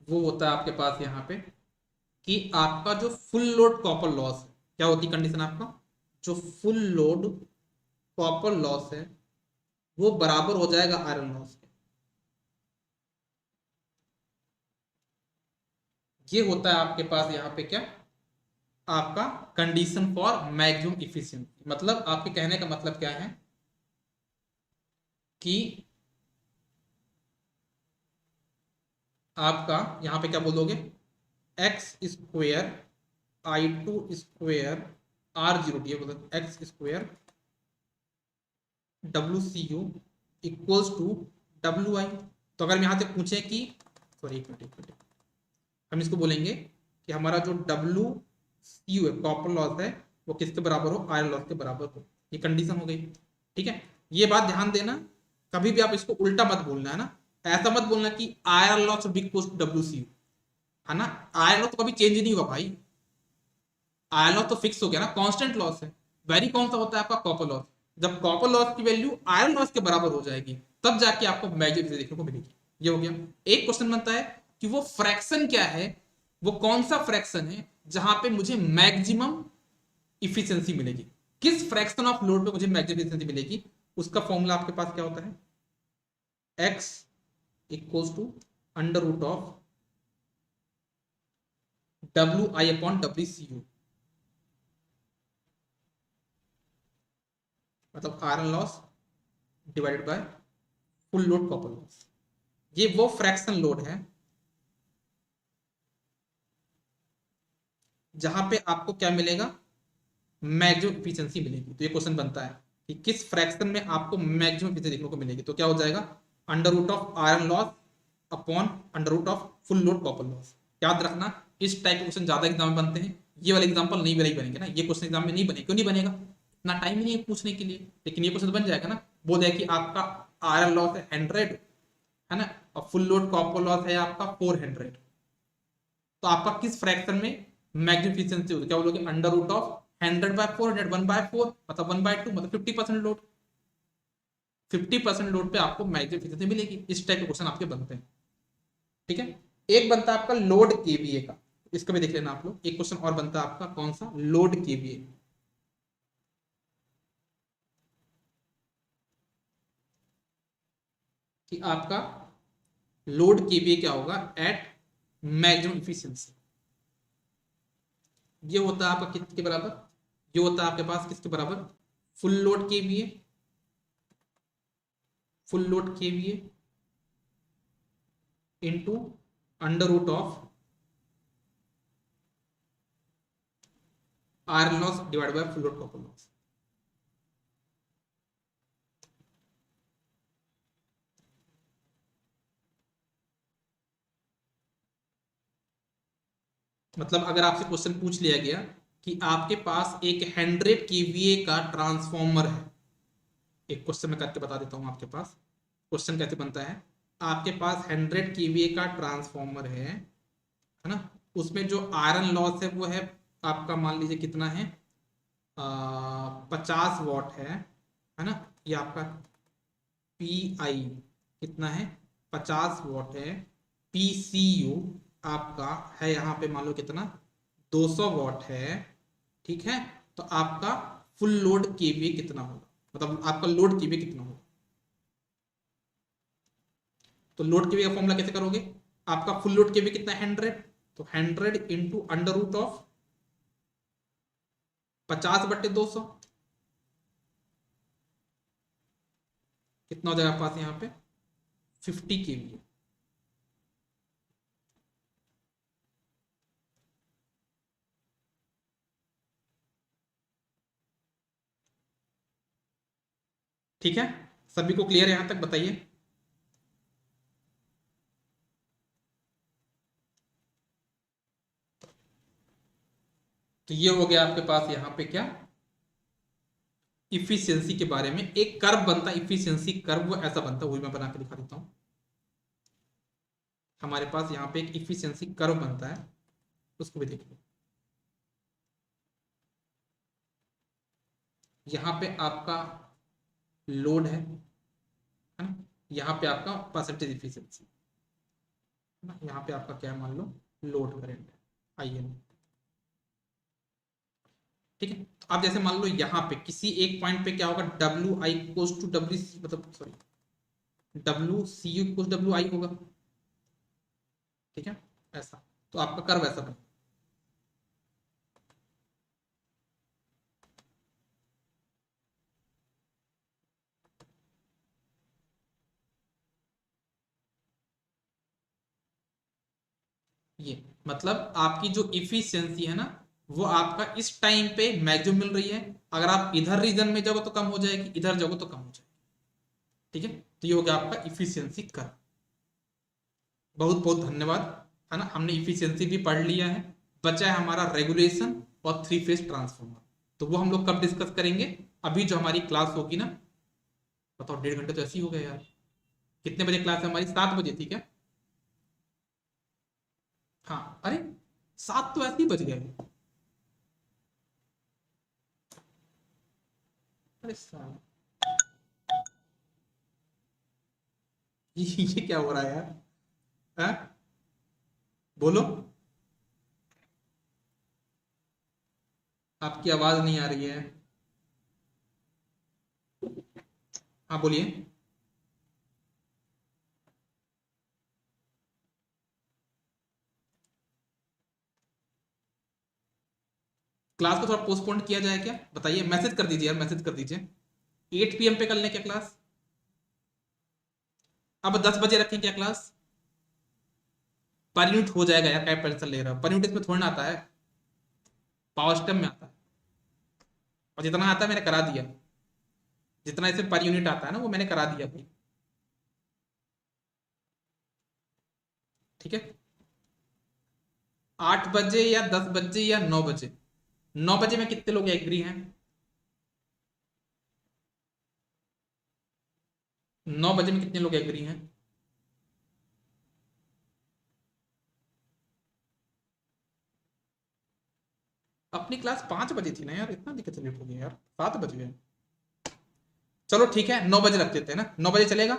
वो होता है आपके पास यहाँ पे कि आपका जो फुल लोड कॉपर लॉस है, क्या होती कंडीशन आपका? जो फुल लोड कॉपर लॉस है वो बराबर हो जाएगा आयरन लॉस के। ये होता है आपके पास यहाँ पे क्या? आपका कंडीशन फॉर मैक्सिमम इफिशियंसी। मतलब आपके कहने का मतलब क्या है कि आपका यहां पे क्या बोलोगे? X square I2 square R02, ये बोलो X square WCU equals to WI। तो अगर हम यहां से पूछे कि सॉरी एक मिनट, हम इसको बोलेंगे कि हमारा जो WCU है कॉपर लॉस है वो किसके बराबर हो? आयरन लॉस के बराबर हो। ये कंडीशन हो गई, ठीक है। ये बात ध्यान देना, कभी भी आप इसको उल्टा मत बोलना, है ना। ऐसा मत बोलना कि iron loss will be equals to WCU, है ना। आयरन लॉस तो कभी चेंज नहीं हुआ भाई, आयरन लॉस तो फिक्स हो गया ना, कांस्टेंट लॉस है। वेरी कौन सा होता है आपका? Copper loss. जब कॉपर लॉस की वैल्यू आयरन लॉस के बराबर हो जाएगी तब जाके आपको मैजिक देखने को मिलेगी। ये हो गया। एक क्वेश्चन बनता है कि वो फ्रैक्शन क्या है, वो कौन सा फ्रैक्शन है जहां पे मुझे मैक्सिमम इफिशियंसी मिलेगी, किस फ्रैक्शन ऑफ लोड पे मुझे मैक्सिमम इफिशियंसी मिलेगी। उसका फॉर्मूला आपके पास क्या होता है? X equals to under root of WI upon WCU, मतलब iron loss divided by full load copper loss. ये वो फ्रैक्शन लोड है जहां पे आपको क्या मिलेगा, मैक्सिमम इफिशियंसी मिलेगी। तो ये क्वेश्चन बनता है कि किस फ्रैक्शन में आपको मैक्सिमम इफिशियंसी देखने को मिलेगी। तो क्या हो जाएगा, under root of iron loss upon under root of full load copper loss. याद रखना इस टाइप के क्वेश्चन ज्यादा एग्जाम में बनते हैं, ये वाले एग्जाम्पल नहीं बनेंगे ना, ये क्वेश्चन एग्जाम में नहीं बने। क्यों नहीं बनेगा, इतना टाइम ही नहीं है पूछने के लिए। लेकिन ये क्वेश्चन बन जाएगा ना, बोल दिया कि आपका आयरन लॉस है 100 है ना, और फुल लोड कॉपर लॉस है आपका 400, तो आपका किस फ्रैक्शन में मैक्सिमम एफिशिएंसी होगी, क्या बोलोगे, अंडर रूट ऑफ 100/400, 1/4 मतलब 1/2 मतलब 50% लोड। 50% लोड पे आपको मैक्सिमम एफिशिएंसी मिलेगी। इस टाइप के क्वेश्चन आपके बनते हैं, ठीक है। एक बनता है आपका लोड केवीए का, इसका भी देख लेना आप लोग। एक क्वेश्चन और बनता है आपका कौन सा, लोड केवीए। कि आपका लोड केवीए क्या होगा एट मैक्सिमम इफिशियंसी। ये होता है आपका किसके बराबर, ये होता है आपके पास किसके बराबर, full load KVA, full load KVA into under root of iron loss divide by full load copper loss. मतलब अगर आपसे क्वेश्चन पूछ लिया गया कि आपके पास एक 100 केवीए का ट्रांसफॉर्मर है, एक क्वेश्चन मैं करके बता देता हूं आपके पास क्वेश्चन कैसे बनता है। आपके पास 100 केवीए का ट्रांसफॉर्मर है ना, उसमें जो आयरन लॉस है वो है आपका, मान लीजिए कितना है, 50 वॉट है ना। ये आपका पी आई कितना है, 50 वॉट है। पीसीयू आपका है यहाँ पे मान लो कितना, 200 वॉट है, ठीक है। तो आपका फुल लोड केवीए कितना होगा, मतलब आपका लोड केवीए कितना होगा। तो लोड केवीए का फॉर्मूला कैसे करोगे, आपका फुल लोड केवीए कितना है 100, तो 100 इंटू अंडर रूट ऑफ 50/200 कितना हो जाएगा पास यहाँ पे 50 केवीए। ठीक है, सभी को क्लियर है यहां तक, बताइए। तो ये हो गया आपके पास यहाँ पे क्या, इफिशियंसी के बारे में। एक कर्व बनता है इफिशियंसी कर्व, वो ऐसा बनता है, वही मैं बना के दिखा देता हूं। हमारे पास यहाँ पे एक इफिशियंसी कर्व बनता है, उसको भी देख लो। यहाँ पे आपका लोड है ना, यहाँ पे आपका परसेंटेज इफिशियंसी है ना, यहाँ पे आपका क्या है मान लो लोड करेंट है IN, ठीक है। तो आप जैसे मान लो यहाँ पे किसी एक पॉइंट पे क्या होगा, WI इक्वल्स टू WC, मतलब सॉरी WCU इक्वल्स WI होगा, ठीक है। ऐसा तो आपका कर्व ऐसा बना। ये मतलब आपकी जो इफिशियंसी है ना, वो आपका इस टाइम पे मैक्सिमम मिल रही है। अगर आप इधर रीजन में जाओगे तो कम हो जाएगी, इधर जाओगे तो कम हो जाएगी, ठीक है। तो ये हो गया आपका इफिशियंसी कर्व। बहुत बहुत धन्यवाद, है ना। हमने इफिशियंसी भी पढ़ लिया है, बचा है हमारा रेगुलेशन और 3 फेज ट्रांसफॉर्मर। तो वो हम लोग कब डिस्कस करेंगे, अभी जो हमारी क्लास होगी ना, बताओ 1.5 घंटे तो ऐसे ही हो गए यार। कितने बजे क्लास है हमारी, 7 बजे, ठीक है। हाँ अरे 7 तो ऐसे ही बज गए। अरे साल ये क्या हो रहा है यार, है? बोलो, आपकी आवाज नहीं आ रही है। हाँ बोलिए। क्लास को थोड़ा पोस्टपोन किया जाए क्या, बताइए, मैसेज कर दीजिए यार, मैसेज कर दीजिए। 8 PM पे कर लें क्या क्लास, अब 10 बजे रखें क्या क्लास? पर यूनिट हो जाएगा यार, क्या टेंशन ले रहा हो? पर यूनिट इसमें थोड़ा ना आता है, पावर सिस्टम में आता है। और जितना आता है मैंने करा दिया, जितना इसमें पर यूनिट आता है ना वो मैंने करा दिया भाई। ठीक है, 8 बजे या 10 बजे या 9 बजे? 9 बजे में कितने लोग एग्री हैं? 9 बजे में कितने लोग एग्री हैं? अपनी क्लास 5 बजे थी ना यार, इतना दिक्कत लेट हो गया यार, 7 बज गए। चलो ठीक है, 9 बजे रख देते हैं ना, 9 बजे चलेगा।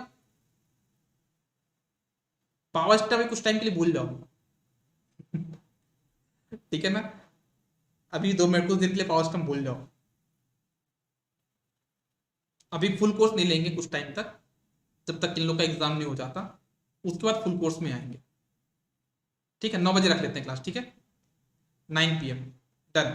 पावर स्टार भी कुछ टाइम के लिए भूल जाओ। ठीक है ना, अभी 2 मिनट कुछ देर के लिए पावर स्टार भूल जाओ। अभी फुल कोर्स नहीं लेंगे कुछ टाइम तक, जब तक इन लोग का एग्जाम नहीं हो जाता, उसके बाद फुल कोर्स में आएंगे। ठीक है, 9 बजे रख लेते हैं क्लास, ठीक है, 9 PM, डन।